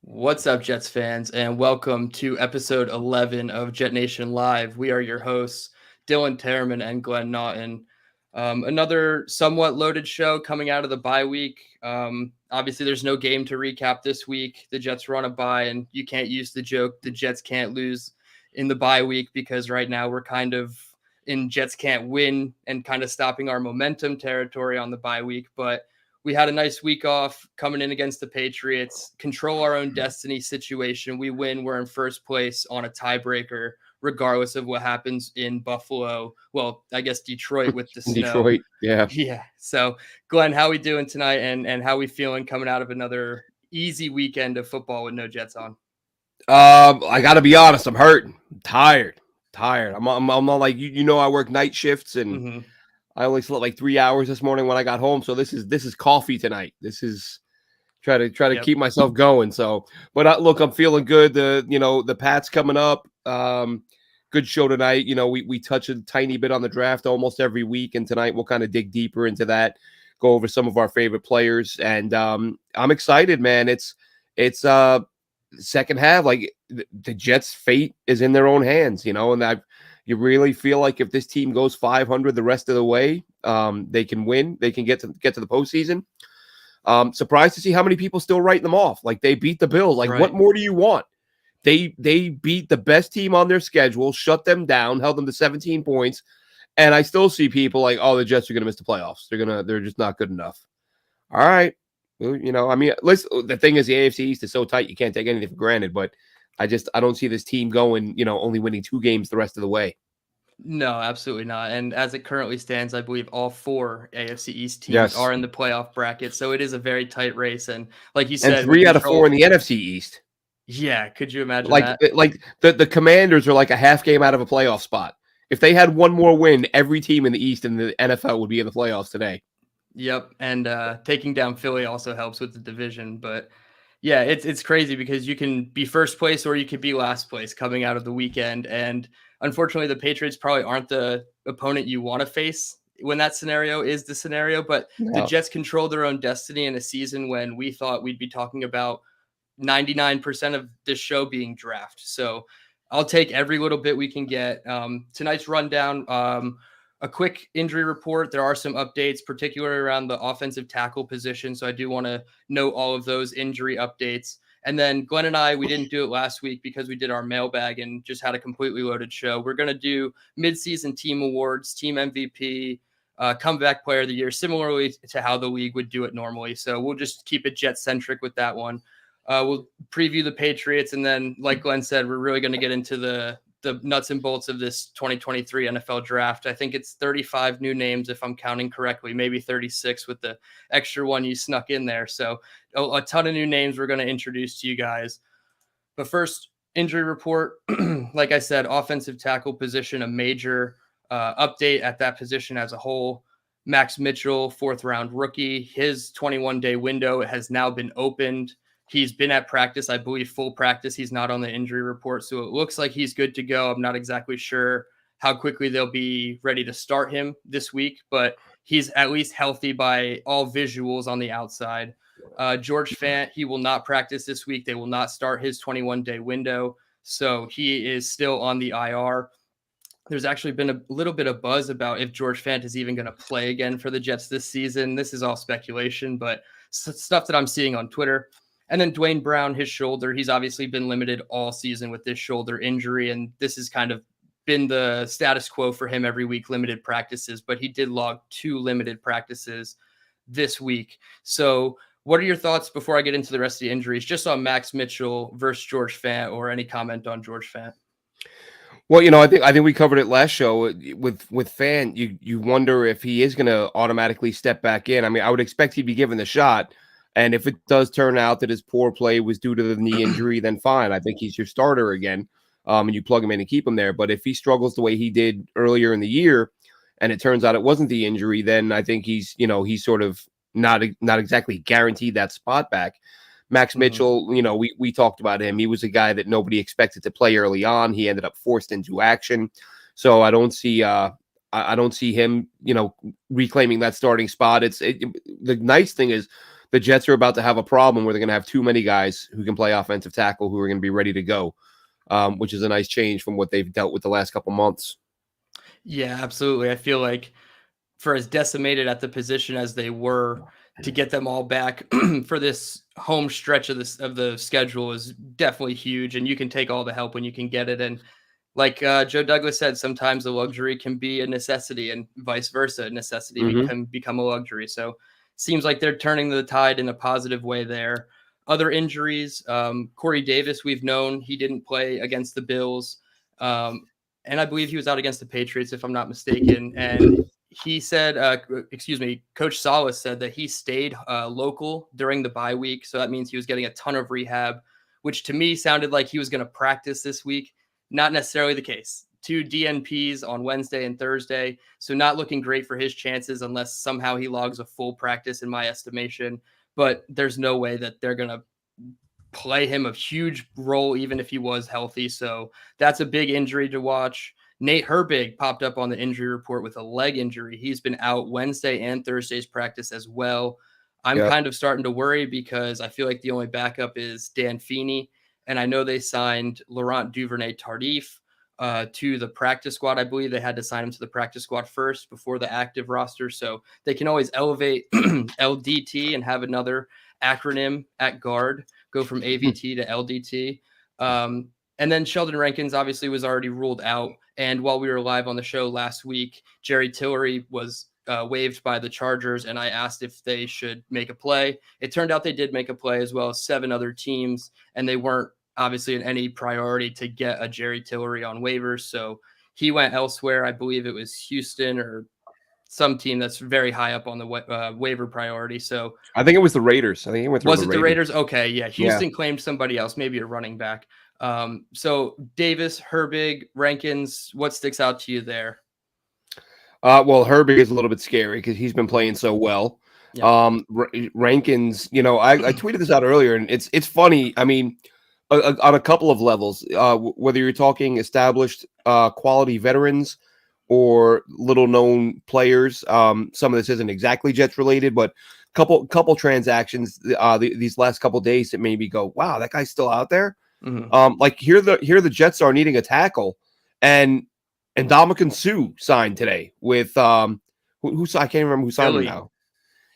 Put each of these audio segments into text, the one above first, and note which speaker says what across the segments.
Speaker 1: What's up, Jets fans, and welcome to episode 11 of JetNation Live. We are your hosts, Dylan Terman and Glenn Naughton. Another somewhat loaded show coming out of the bye week. Obviously, there's no game to recap this week. The Jets were on a bye, and you can't use the joke the Jets can't lose in the bye week because right now we're kind of in Jets can't win and kind of stopping our momentum territory on the bye week. But we had a nice week off coming in against the Patriots, control our own destiny situation. We win. We're in first place on a tiebreaker, regardless of what happens in Buffalo. Well, I guess Detroit with the
Speaker 2: In
Speaker 1: snow.
Speaker 2: Detroit, yeah.
Speaker 1: Yeah. So, Glenn, how we doing tonight, and how we feeling coming out of another easy weekend of football with no Jets on?
Speaker 2: I got to be honest. I'm hurting. I'm tired. I'm not like you. I work night shifts, and
Speaker 1: Mm-hmm.
Speaker 2: I only slept like 3 hours this morning when I got home. So this is coffee tonight. This is try to
Speaker 1: Yep.
Speaker 2: keep myself going. So, but look, I'm feeling good. The Pats coming up. Good show tonight. We touch a tiny bit on the draft almost every week, and tonight we'll kind of dig deeper into that. Go over some of our favorite players, and I'm excited, man. It's second half, like the Jets' fate is in their own hands, and you really feel like if this team goes 500 the rest of the way, they can win. They can get to the postseason. Surprised to see how many people still write them off. Like they beat the Bills. Like what
Speaker 1: Right.
Speaker 2: more do you want? They beat the best team on their schedule, shut them down, held them to 17 points, and I still see people like, oh, the Jets are going to miss the playoffs. They're just not good enough. All right. Well, listen, the thing is the AFC East is so tight you can't take anything for granted, but I don't see this team going, only winning 2 games the rest of the way.
Speaker 1: No, absolutely not. And as it currently stands, I believe all four AFC East teams
Speaker 2: Yes.
Speaker 1: are in the playoff bracket. So it is a very tight race. And like you
Speaker 2: And
Speaker 1: said, with
Speaker 2: 3 out of 4
Speaker 1: control,
Speaker 2: in the NFC East.
Speaker 1: yeah, could you imagine
Speaker 2: Like
Speaker 1: that?
Speaker 2: like the Commanders are like a half game out of a playoff spot. If they had one more win, every team in the East in the NFL would be in the playoffs today.
Speaker 1: Yep. And taking down Philly also helps with the division. But yeah, it's crazy because you can be first place or you could be last place coming out of the weekend. And unfortunately, the Patriots probably aren't the opponent you want to face when that scenario is the scenario. But the
Speaker 2: No.
Speaker 1: Jets control their own destiny in a season when we thought we'd be talking about 99% of this show being draft. So I'll take every little bit we can get. Tonight's rundown, a quick injury report. There are some updates, particularly around the offensive tackle position. So I do want to note all of those injury updates. And then Glenn and I, we didn't do it last week because we did our mailbag and just had a completely loaded show. We're going to do midseason team awards, team MVP, comeback player of the year, similarly to how the league would do it normally. So we'll just keep it Jet centric with that one. We'll preview the Patriots, and then, like Glenn said, we're really going to get into the nuts and bolts of this 2023 NFL draft. I think it's 35 new names, if I'm counting correctly, maybe 36 with the extra one you snuck in there. So a ton of new names we're going to introduce to you guys. But first, injury report. Like I said, offensive tackle position, a major update at that position as a whole. Max Mitchell, fourth round rookie. His 21-day window has now been opened. He's been at practice, I believe, full practice. He's not on the injury report. So it looks like he's good to go. I'm not exactly sure how quickly they'll be ready to start him this week, but he's at least healthy by all visuals on the outside. George Fant, he will not practice this week. They will not start his 21-day window. So he is still on the IR. There's actually been a little bit of buzz about if George Fant is even going to play again for the Jets this season. This is all speculation, but stuff that I'm seeing on Twitter. And then Dwayne Brown, his shoulder, he's obviously been limited all season with this shoulder injury. And this has kind of been the status quo for him every week, limited practices, but he did log 2 limited practices this week. So what are your thoughts before I get into the rest of the injuries, just on Max Mitchell versus George Fant, or any comment on George Fant?
Speaker 2: Well, I think we covered it last show with Fant. You wonder if he is going to automatically step back in. I mean, I would expect he'd be given the shot, and if it does turn out that his poor play was due to the knee injury, then fine. I think he's your starter again, and you plug him in and keep him there. But if he struggles the way he did earlier in the year, and it turns out it wasn't the injury, then I think he's sort of not exactly guaranteed that spot back. Max
Speaker 1: Mm-hmm.
Speaker 2: Mitchell, we talked about him. He was a guy that nobody expected to play early on. He ended up forced into action. So I don't see him, reclaiming that starting spot. The nice thing is the Jets are about to have a problem where they're going to have too many guys who can play offensive tackle who are going to be ready to go, which is a nice change from what they've dealt with the last couple months.
Speaker 1: Yeah, absolutely. I feel like for as decimated at the position as they were, to get them all back for this home stretch of the schedule is definitely huge. And you can take all the help when you can get it. And like Joe Douglas said, sometimes a luxury can be a necessity, and vice versa. Necessity
Speaker 2: Mm-hmm.
Speaker 1: can become a luxury. So seems like they're turning the tide in a positive way there. Other injuries, Corey Davis, we've known he didn't play against the Bills. And I believe he was out against the Patriots, if I'm not mistaken. And he said, Coach Salas said that he stayed local during the bye week. So that means he was getting a ton of rehab, which to me sounded like he was going to practice this week. Not necessarily the case. 2 DNPs on Wednesday and Thursday. So not looking great for his chances unless somehow he logs a full practice in my estimation. But there's no way that they're going to play him a huge role, even if he was healthy. So that's a big injury to watch. Nate Herbig popped up on the injury report with a leg injury. He's been out Wednesday and Thursday's practice as well. I'm
Speaker 2: Yep.
Speaker 1: kind of starting to worry because I feel like the only backup is Dan Feeney. And I know they signed Laurent Duvernay-Tardif to the practice squad. I believe they had to sign him to the practice squad first before the active roster. So they can always elevate LDT and have another acronym at guard, go from AVT to LDT. And then Sheldon Rankins obviously was already ruled out. And while we were live on the show last week, Jerry Tillery was waived by the Chargers, and I asked if they should make a play. It turned out they did make a play, as well as 7 other teams, and they weren't obviously in any priority to get a Jerry Tillery on waivers. So he went elsewhere. I believe it was Houston or some team that's very high up on the waiver priority. So
Speaker 2: I think it was the Raiders. I think it went through
Speaker 1: was
Speaker 2: the
Speaker 1: it the
Speaker 2: Raiders.
Speaker 1: Raiders? Okay, yeah. Houston claimed somebody else, maybe a running back. So Davis, Herbig, Rankins, what sticks out to you there?
Speaker 2: Well, Herbig is a little bit scary because he's been playing so well.
Speaker 1: Yeah.
Speaker 2: Rankins, I tweeted this out earlier, and it's funny. I mean, on a couple of levels, whether you're talking established quality veterans or little known players. Some of this isn't exactly Jets related, but couple transactions these last couple days that made me go, wow, that guy's still out there.
Speaker 1: Mm-hmm.
Speaker 2: Like here the Jets are needing a tackle, and Ndamukong Suh signed today with who I can't remember who signed him
Speaker 1: Philly.
Speaker 2: now.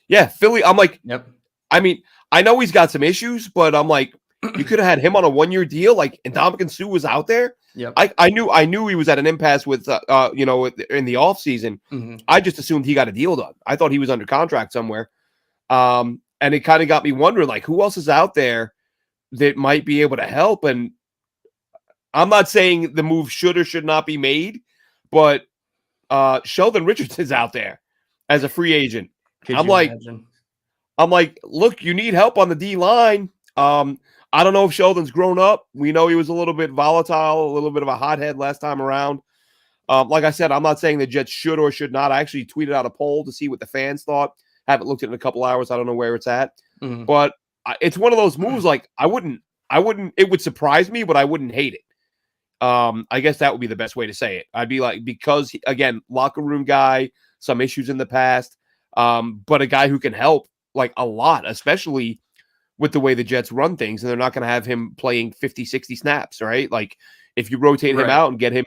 Speaker 2: Yeah, Philly. I'm like,
Speaker 1: Yep.
Speaker 2: I mean, I know he's got some issues, but I'm like, you could have had him on a 1-year deal. Like, Ndamukong Suh was out there.
Speaker 1: Yep.
Speaker 2: I knew he was at an impasse with in the offseason.
Speaker 1: Mm-hmm.
Speaker 2: I just assumed he got a deal done. I thought he was under contract somewhere. And it kind of got me wondering, like, who else is out there that might be able to help? And I'm not saying the move should or should not be made, but Sheldon Richardson's out there as a free agent.
Speaker 1: Could
Speaker 2: I'm
Speaker 1: you
Speaker 2: like,
Speaker 1: imagine?
Speaker 2: look, you need help on the D line. I don't know if Sheldon's grown up. We know he was a little bit volatile, a little bit of a hothead last time around. Like I said, I'm not saying the Jets should or should not. I actually tweeted out a poll to see what the fans thought. Haven't looked at it in a couple hours. I don't know where it's at.
Speaker 1: Mm-hmm.
Speaker 2: But it's one of those moves. Like I wouldn't. It would surprise me, but I wouldn't hate it. I guess that would be the best way to say it. I'd be like, because again, locker room guy, some issues in the past, but a guy who can help like a lot, especially with the way the Jets run things, and they're not going to have him playing 50, 60 snaps, right? Like if you rotate him out and get him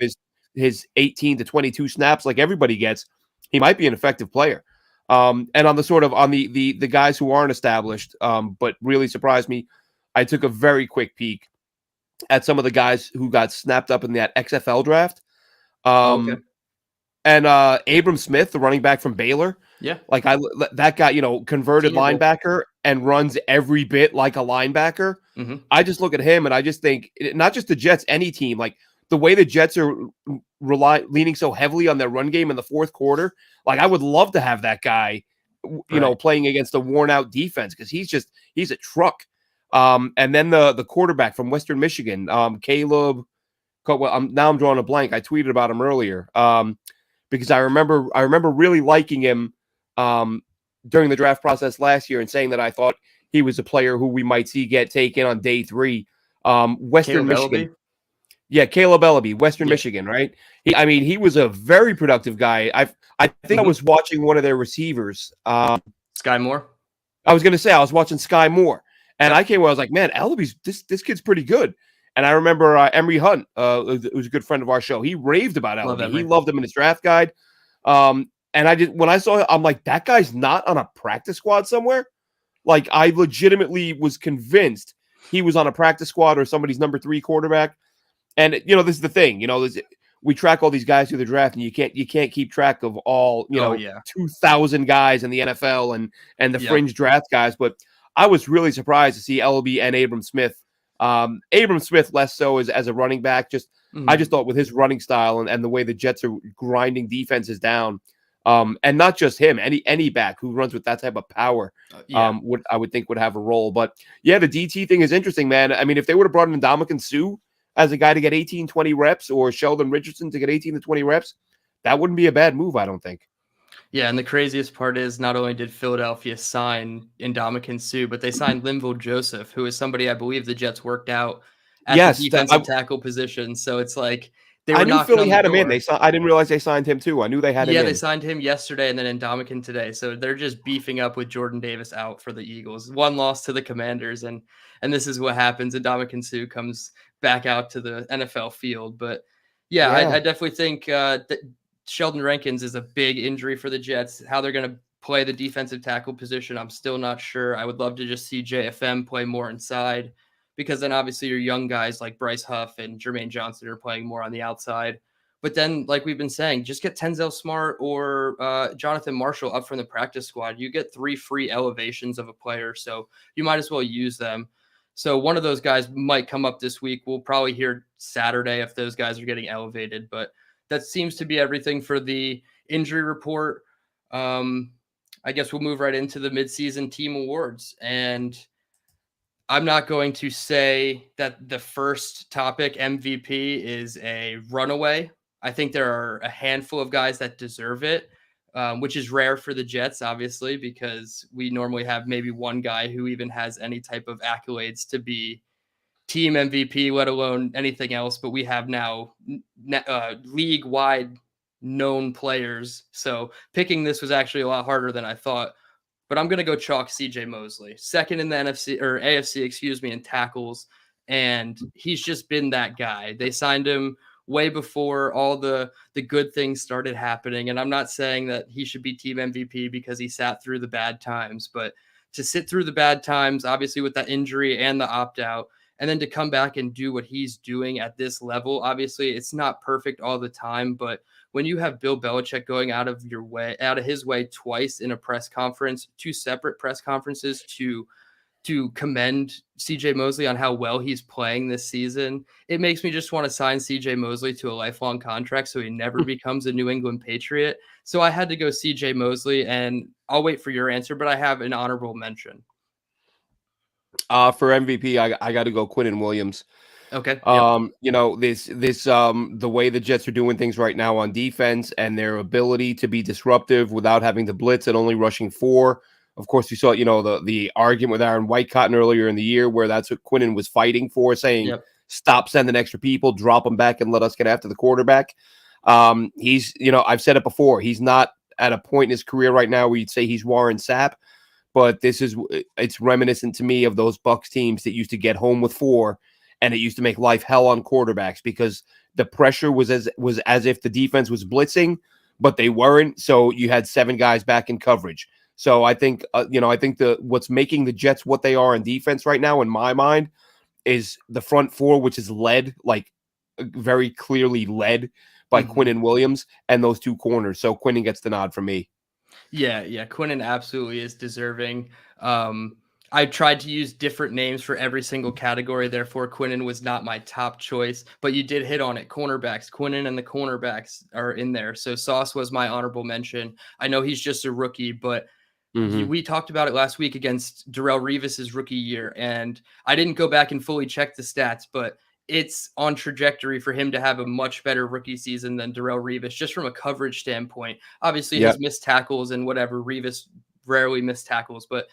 Speaker 2: his 18 to 22 snaps like everybody gets, he might be an effective player. And on the guys who aren't established, but really surprised me, I took a very quick peek at some of the guys who got snapped up in that XFL draft.
Speaker 1: Okay.
Speaker 2: And Abram Smith, the running back from Baylor.
Speaker 1: Yeah.
Speaker 2: Like that guy, converted linebacker and runs every bit like a linebacker.
Speaker 1: Mm-hmm.
Speaker 2: I just look at him and I just think, not just the Jets, any team, like the way the Jets are leaning so heavily on their run game in the fourth quarter. Like I would love to have that guy, playing against a worn out defense, because he's a truck. And then the quarterback from Western Michigan, Caleb. Well, now I'm drawing a blank. I tweeted about him earlier because I remember really liking him during the draft process last year and saying that I thought he was a player who we might see get taken on day 3. Western
Speaker 1: Caleb
Speaker 2: Michigan.
Speaker 1: Ellaby?
Speaker 2: Yeah, Caleb Ellaby, Western Michigan, right? He was a very productive guy. I think I was watching one of their receivers.
Speaker 1: Sky Moore?
Speaker 2: I was gonna say I was watching Sky Moore, and
Speaker 1: Yep.
Speaker 2: I came where I was like, man, Ellaby's this kid's pretty good. And I remember Emery Hunt, who's a good friend of our show. He raved about
Speaker 1: Love
Speaker 2: Ellaby. He
Speaker 1: Emery.
Speaker 2: loved him in his draft guide. And I did when I saw him, I'm like, that guy's not on a practice squad somewhere. Like I legitimately was convinced he was on a practice squad or somebody's number 3 quarterback. And this is the thing, we track all these guys through the draft, and you can't keep track of all
Speaker 1: Oh yeah.
Speaker 2: 2,000 guys in the NFL and the
Speaker 1: Yep.
Speaker 2: fringe draft guys. But I was really surprised to see LB and Abram Smith. Abram Smith less so as a running back. I
Speaker 1: Mhm.
Speaker 2: just thought with his running style and the way the Jets are grinding defenses down, and not just him, any back who runs with that type of power,
Speaker 1: Yeah.
Speaker 2: would think would have a role. But yeah, the DT thing is interesting, man. I mean, if they would have brought in Ndamukong Suh as a guy to get 18, 20 reps, or Sheldon Richardson to get 18 to 20 reps, that wouldn't be a bad move, I don't think.
Speaker 1: Yeah, and the craziest part is not only did Philadelphia sign Ndamukong Suh, but they signed Linval Joseph, who is somebody I believe the Jets worked out at the
Speaker 2: Yes,
Speaker 1: defensive tackle position. So it's like they
Speaker 2: I
Speaker 1: were
Speaker 2: knew
Speaker 1: knocking
Speaker 2: Philly
Speaker 1: on the
Speaker 2: had him in.
Speaker 1: door.
Speaker 2: I didn't realize they signed him too. I knew they had him
Speaker 1: Yeah, they
Speaker 2: in.
Speaker 1: signed him yesterday and then Ndamukong today. So they're just beefing up with Jordan Davis out for the Eagles. One loss to the Commanders, and this is what happens. Ndamukong Suh comes back out to the NFL field. But yeah, I
Speaker 2: Yeah.
Speaker 1: definitely think that Sheldon Rankins is a big injury for the Jets. How they're going to play the defensive tackle position, I'm still not sure. I would love to just see JFM play more inside because then obviously your young guys like Bryce Huff and Jermaine Johnson are playing more on the outside. But then, like we've been saying, just get Tenzel Smart or Jonathan Marshall up from the practice squad. You get 3 free elevations of a player, so you might as well use them. So one of those guys might come up this week. We'll probably hear Saturday if those guys are getting elevated. But that seems to be everything for the injury report. I guess we'll move right into the midseason team awards. And I'm not going to say that the first topic, MVP, is a runaway. I think there are a handful of guys that deserve it, which is rare for the Jets, obviously, because we normally have maybe one guy who even has any type of accolades to be team MVP, let alone anything else. But we have now league wide known players. So picking this was actually a lot harder than I thought. But I'm going to go chalk CJ Mosley, second in the NFC or AFC, excuse me, in tackles. And he's just been that guy. They signed him way before all the good things started happening. And I'm not saying that he should be team MVP because he sat through the bad times, but to sit through the bad times, obviously with that injury and the opt out, and then to come back and do what he's doing at this level, obviously it's not perfect all the time, but when you have Bill Belichick going out of his way twice in a press conference, 2 separate press conferences to commend CJ Mosley on how well he's playing this season, it makes me just want to sign CJ Mosley to a lifelong contract so he never becomes a New England Patriot. So I had to go CJ Mosley, and I'll wait for your answer, but I have an honorable mention.
Speaker 2: For MVP, I got to go Quinnen Williams.
Speaker 1: Okay. Yep.
Speaker 2: The way the Jets are doing things right now on defense and their ability to be disruptive without having to blitz and only rushing 4. Of course, you saw, the argument with Aaron Whitecotton earlier in the year where that's what Quinnen was fighting for, saying,
Speaker 1: Yep.
Speaker 2: stop sending extra people, drop them back and let us get after the quarterback. I've said it before. He's not at a point in his career right now where you'd say he's Warren Sapp, but it's reminiscent to me of those Bucs teams that used to get home with 4 and it used to make life hell on quarterbacks because the pressure was as if the defense was blitzing, but they weren't. So you had 7 guys back in coverage. So I think what's making the Jets what they are in defense right now, in my mind, is the front 4, which is led, like very clearly led by
Speaker 1: Mm-hmm.
Speaker 2: Quinnen Williams and those 2 corners. So Quinnen gets the nod from me.
Speaker 1: Yeah, Quinnen absolutely is deserving. I tried to use different names for every single category, therefore Quinnen was not my top choice, but you did hit on it. Cornerbacks, Quinnen and the cornerbacks are in there. So Sauce was my honorable mention. I know he's just a rookie, but
Speaker 2: Mm-hmm.
Speaker 1: we talked about it last week against Darrelle Revis's rookie year, and I didn't go back and fully check the stats, but it's on trajectory for him to have a much better rookie season than Darrelle Revis, just from a coverage standpoint. Obviously,
Speaker 2: Yep.
Speaker 1: his missed tackles and whatever, Revis rarely missed tackles, but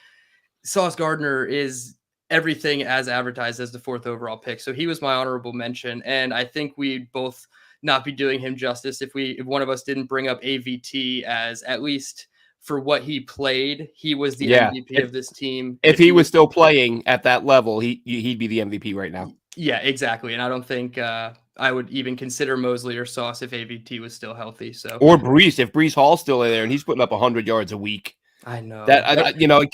Speaker 1: Sauce Gardner is everything as advertised as the 4th overall pick. So he was my honorable mention, and I think we'd both not be doing him justice if one of us didn't bring up AVT as at least for what he played, he was the
Speaker 2: Yeah.
Speaker 1: MVP of this team.
Speaker 2: If he was still playing at that level, he'd be the MVP right now.
Speaker 1: Yeah, exactly. And I don't think I would even consider Mosley or Sauce if AVT was still healthy. So,
Speaker 2: Or Brees, if Brees Hall's still in there and he's putting up 100 yards a week.
Speaker 1: I know
Speaker 2: That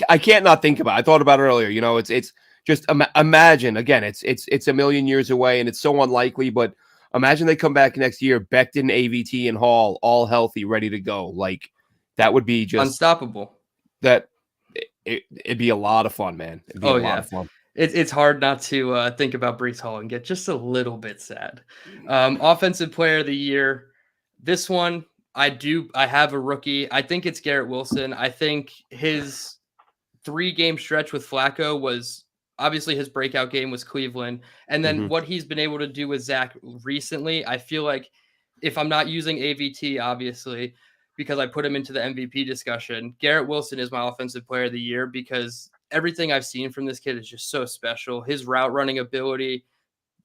Speaker 2: I can't not think about it. I thought about it earlier. It's just imagine again. It's a million years away, and it's so unlikely. But imagine they come back next year, Becton, AVT, and Hall all healthy, ready to go. Like that would be just
Speaker 1: unstoppable.
Speaker 2: that. It'd be a lot of fun, man. It'd be a lot of fun.
Speaker 1: It's hard not to think about Brees Hall and get just a little bit sad. Offensive Player of the Year. This one, I have a rookie. I think it's Garrett Wilson. I think his 3-game stretch with Flacco was obviously his breakout game was Cleveland. And then what he's been able to do with Zach recently, I feel like if I'm not using AVT, obviously, because I put him into the MVP discussion, Garrett Wilson is my Offensive Player of the Year because everything I've seen from this kid is just so special. His route running ability,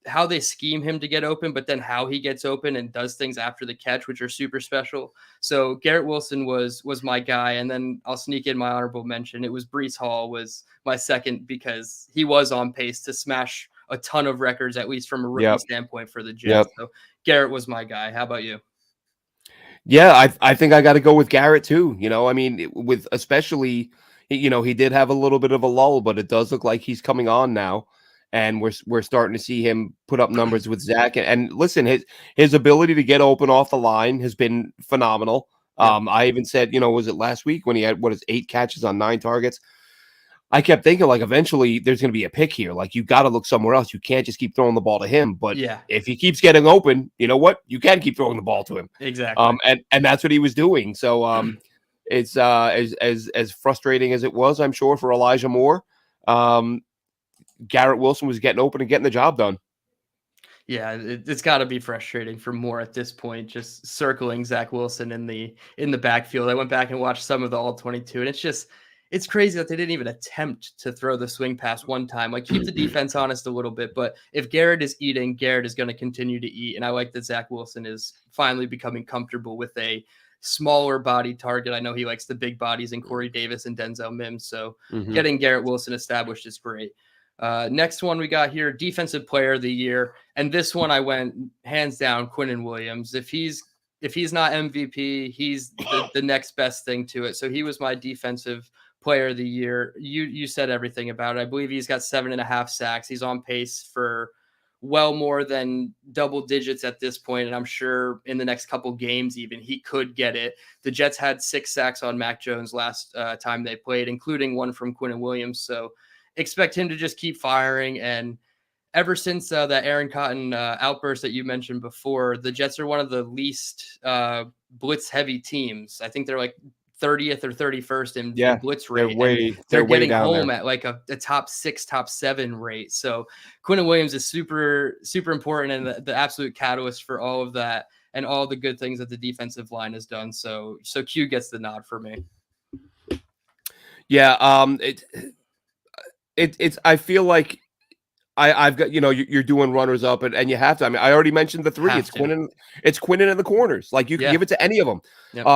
Speaker 1: how they scheme him to get open, but then how he gets open and does things after the catch, which are super special. So Garrett Wilson was my guy. And then I'll sneak in my honorable mention. It was Brees Hall was my second because he was on pace to smash a ton of records, at least from a rookie standpoint for the Jets. So Garrett was my guy. How about you?
Speaker 2: Yeah, I think I got to go with Garrett too. I mean, with especially, he did have a little bit of a lull, but it does look like he's coming on now, and we're starting to see him put up numbers with Zach. And listen, his ability to get open off the line has been phenomenal. I even said, was it last week when he had 8 catches on 9 targets? I kept thinking, like, eventually there's going to be a pick here. Like, you got to look somewhere else. You can't just keep throwing the ball to him. But if he keeps getting open, you know what? You can keep throwing the ball to him.
Speaker 1: Exactly.
Speaker 2: And that's what he was doing. So it's as frustrating as it was, I'm sure, for Elijah Moore. Garrett Wilson was getting open and getting the job done.
Speaker 1: Yeah, it's got to be frustrating for Moore at this point, just circling Zach Wilson in the backfield. I went back and watched some of the All-22, and it's crazy that they didn't even attempt to throw the swing pass one time. Like, keep the defense honest a little bit, but if Garrett is eating, Garrett is going to continue to eat, and I like that Zach Wilson is finally becoming comfortable with a smaller body target. I know he likes the big bodies in Corey Davis and Denzel Mims, so getting Garrett Wilson established is great. Next one we got here, Defensive Player of the Year, and this one I went hands down Quinnen Williams. If he's not MVP, he's the next best thing to it. So he was my Defensive Player of the Year. You said everything about it. I believe he's got 7.5 sacks. He's on pace for well more than double digits at this point, and I'm sure in the next couple games even he could get it. The Jets had 6 sacks on Mac Jones last time they played, including one from Quinnen Williams. So expect him to just keep firing. And ever since that Aaron Cotton outburst that you mentioned before, the Jets are one of the least blitz heavy teams. I think they're like 30th or 31st in blitz rate. They're getting home at like a top 6, top 7 rate. So Quinnen Williams is super, super important and the absolute catalyst for all of that and all the good things that the defensive line has done. So Q gets the nod for me.
Speaker 2: Yeah. It's I feel like I've got, you're doing runners up and you have to. I mean, I already mentioned the 3. It's Quinnen in the corners. Like, you can give it to any of them. Yep.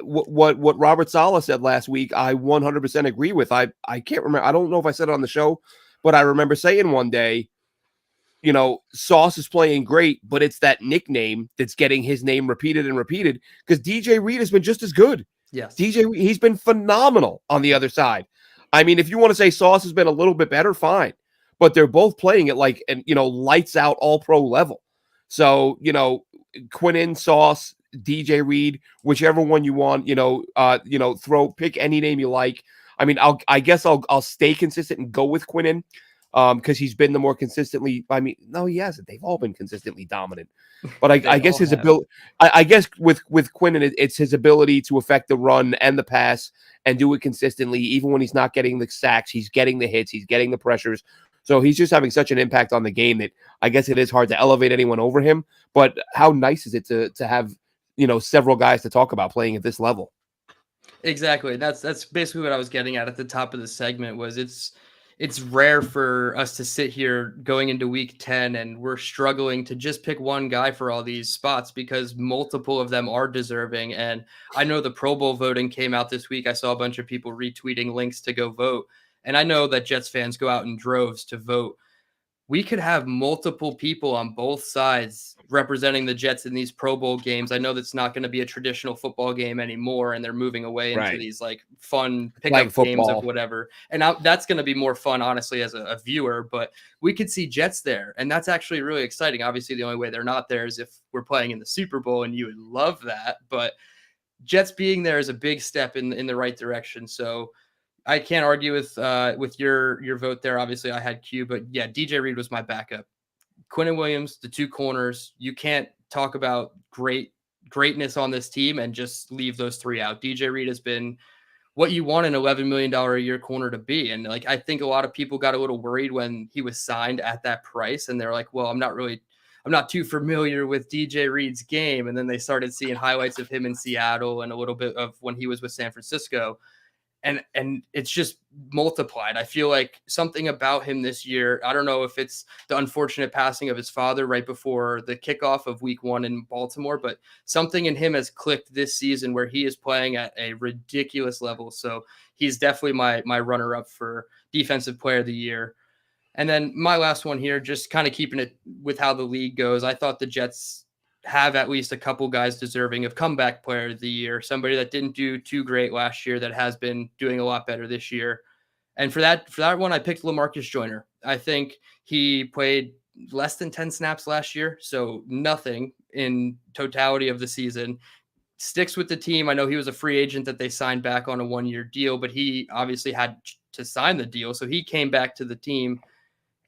Speaker 2: What Robert Saleh said last week, I 100% agree with. I can't remember. I don't know if I said it on the show, but I remember saying one day, Sauce is playing great, but it's that nickname that's getting his name repeated and repeated because DJ Reed has been just as good.
Speaker 1: Yes.
Speaker 2: He's been phenomenal on the other side. I mean, if you want to say Sauce has been a little bit better, fine. But they're both playing at like, lights out all pro level. So, Quinnen, Sauce, DJ Reed, whichever one you want, pick any name you like. I mean, I guess I'll stay consistent and go with Quinnen because he's been the more consistently. I mean, no, he hasn't. They've all been consistently dominant. But I guess his ability. I guess with Quinnen, it's his ability to affect the run and the pass and do it consistently, even when he's not getting the sacks. He's getting the hits. He's getting the pressures. So he's just having such an impact on the game that I guess it is hard to elevate anyone over him. But how nice is it to have, several guys to talk about playing at this level?
Speaker 1: Exactly. That's basically what I was getting at the top of the segment was it's rare for us to sit here going into week 10 and we're struggling to just pick one guy for all these spots because multiple of them are deserving. And I know the Pro Bowl voting came out this week. I saw a bunch of people retweeting links to go vote. And I know that Jets fans go out in droves to vote. We could have multiple people on both sides representing the Jets in these Pro Bowl games. I know that's not going to be a traditional football game anymore, and they're moving away into
Speaker 2: Right.
Speaker 1: these like fun
Speaker 2: Flag
Speaker 1: pickup games of
Speaker 2: football.
Speaker 1: whatever. And that's going to be more fun, honestly, as a viewer. But we could see Jets there, and that's actually really exciting. Obviously, the only way they're not there is if we're playing in the Super Bowl, and you would love that. But Jets being there is a big step in the right direction. So I can't argue with your vote there. Obviously, I had Q, but yeah, DJ Reed was my backup. Quinn Williams, the two corners. You can't talk about greatness on this team and just leave those three out. DJ Reed has been what you want an $11 million a year corner to be. And like, I think a lot of people got a little worried when he was signed at that price. And they're like, well, I'm not too familiar with DJ Reed's game. And then they started seeing highlights of him in Seattle and a little bit of when he was with San Francisco. And it's just multiplied. I feel like something about him this year, I don't know if it's the unfortunate passing of his father right before the kickoff of week 1 in Baltimore, but something in him has clicked this season where he is playing at a ridiculous level. So he's definitely my runner-up for defensive player of the year. And then my last one here, just kind of keeping it with how the league goes. I thought the Jets have at least a couple guys deserving of comeback player of the year, somebody that didn't do too great last year that has been doing a lot better this year. And for that one, I picked LaMarcus Joyner. I think he played less than 10 snaps last year, so nothing in totality of the season. Sticks with the team. I know he was a free agent that they signed back on a 1-year deal, but he obviously had to sign the deal, so he came back to the team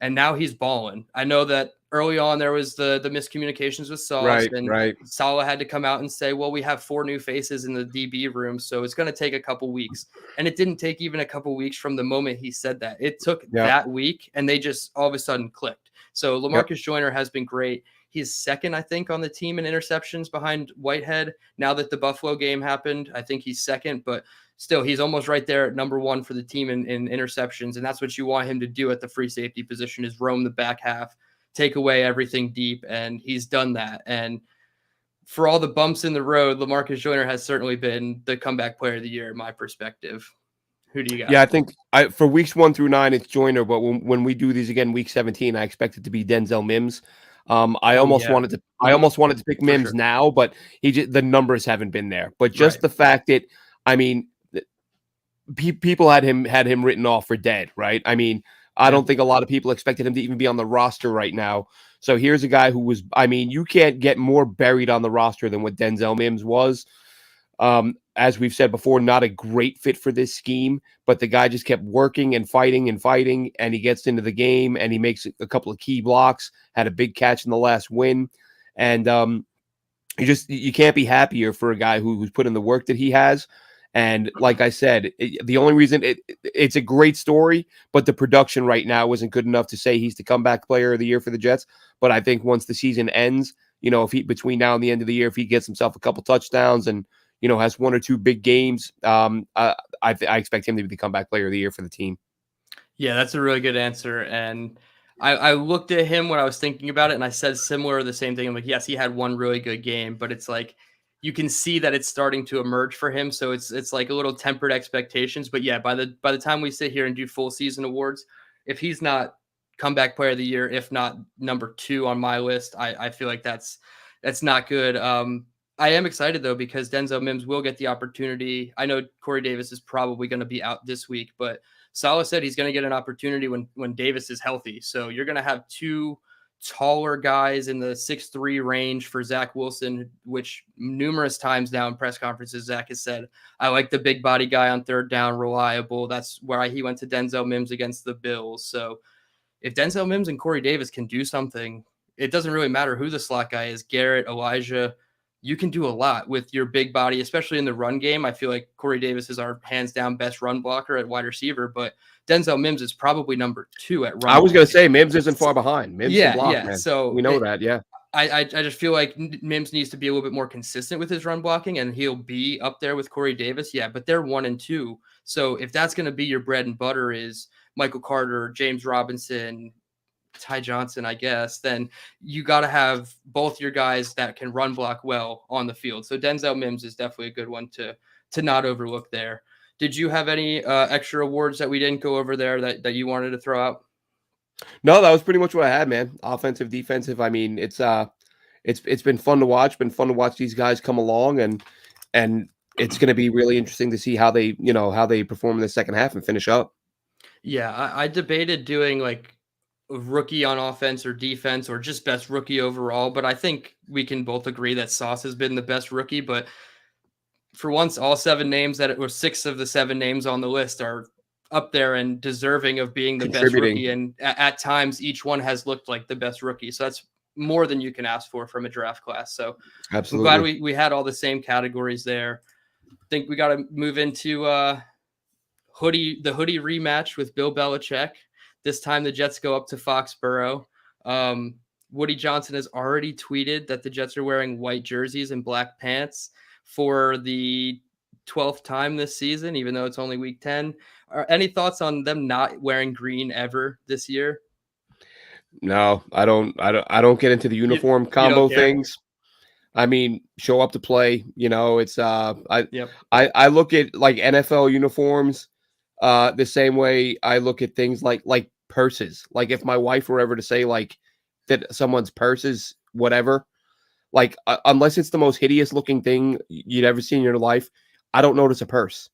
Speaker 1: and now he's balling. I know that early on there was the miscommunications with Sauce,
Speaker 2: Right.
Speaker 1: and
Speaker 2: Right.
Speaker 1: Saleh had to come out and say, well, we have 4 new faces in the DB room, so it's going to take a couple weeks. And it didn't take even a couple weeks from the moment he said that. It took
Speaker 2: Yep.
Speaker 1: that week, and they just all of a sudden clicked. So
Speaker 2: Yep.
Speaker 1: LaMarcus Joyner has been great. He's second, I think, on the team in interceptions behind Whitehead. Now that the Buffalo game happened, I think he's second, but still, he's almost right there at number 1 for the team in interceptions. And that's what you want him to do at the free safety position is roam the back half, take away everything deep. And he's done that. And for all the bumps in the road, LaMarcus Joyner has certainly been the comeback player of the year in my perspective. Who do you got?
Speaker 2: Yeah, I think for weeks 1 through 9, it's Joyner. But when we do these again, week 17, I expect it to be Denzel Mims. I almost wanted to pick Mims now, but the numbers haven't been there. But just the fact that, I mean, people had him written off for dead, right? I mean, I don't think a lot of people expected him to even be on the roster right now. So here's a guy who was, I mean, you can't get more buried on the roster than what Denzel Mims was. As we've said before, not a great fit for this scheme, but the guy just kept working and fighting, and he gets into the game and he makes a couple of key blocks, had a big catch in the last win. And you can't be happier for a guy who's put in the work that he has. And like I said, the only reason it's a great story, but the production right now isn't good enough to say he's the comeback player of the year for the Jets. But I think once the season ends, if he between now and the end of the year, if he gets himself a couple touchdowns and has 1 or 2 big games, I expect him to be the comeback player of the year for the team.
Speaker 1: Yeah, that's a really good answer. And I looked at him when I was thinking about it, and I said similar the same thing. I'm like, yes, he had 1 really good game, but it's like you can see that it's starting to emerge for him. So it's like a little tempered expectations. But yeah, by the time we sit here and do full season awards, if he's not comeback player of the year, if not number 2 on my list, I feel like that's not good. I am excited though because Denzel Mims will get the opportunity. I know Corey Davis is probably going to be out this week, but Saleh said he's going to get an opportunity when Davis is healthy. So you're going to have 2 taller guys in the 6'3" range for Zach Wilson, which numerous times now in press conferences, Zach has said, I like the big body guy on third down, reliable. That's why he went to Denzel Mims against the Bills. So if Denzel Mims and Corey Davis can do something, it doesn't really matter who the slot guy is, Garrett, Elijah, you can do a lot with your big body, especially in the run game. I feel like Corey Davis is our hands down best run blocker at wide receiver, but Denzel Mims is probably number 2 at run.
Speaker 2: I was going to say Mims isn't far behind. Mims can block, man.
Speaker 1: So
Speaker 2: we know that. Yeah.
Speaker 1: I just feel like Mims needs to be a little bit more consistent with his run blocking, and he'll be up there with Corey Davis. Yeah, but they're 1 and 2. So if that's going to be your bread and butter is Michael Carter, James Robinson, Ty Johnson, I guess, then you got to have both your guys that can run block well on the field. So Denzel Mims is definitely a good one to not overlook there. Did you have any extra awards that we didn't go over there that you wanted to throw out?
Speaker 2: No, that was pretty much what I had, man. Offensive, defensive. I mean, it's been fun to watch. Been fun to watch these guys come along, and it's going to be really interesting to see how they how they perform in the second half and finish up.
Speaker 1: Yeah, I debated doing like a rookie on offense or defense or just best rookie overall, but I think we can both agree that Sauce has been the best rookie. But for once, all seven names that it was six of the seven names on the list are up there and deserving of being the best
Speaker 2: Contributing.
Speaker 1: rookie. And at times, each one has looked like the best rookie. So that's more than you can ask for from a draft class. So I'm glad
Speaker 2: Absolutely.
Speaker 1: we had all the same categories there. I think we got to move into the hoodie rematch with Bill Belichick. This time the Jets go up to Foxborough. Woody Johnson has already tweeted that the Jets are wearing white jerseys and black pants for the 12th time this season, even though it's only week 10. Any thoughts on them not wearing green ever this year?
Speaker 2: No, I don't get into the uniform
Speaker 1: You don't
Speaker 2: combo
Speaker 1: care?
Speaker 2: things. I mean, show up to play. It's
Speaker 1: Yep.
Speaker 2: I look at like NFL uniforms the same way I look at things like purses. Like if my wife were ever to say like that someone's purse is whatever, like unless it's the most hideous looking thing you'd ever seen in your life, I don't notice a purse.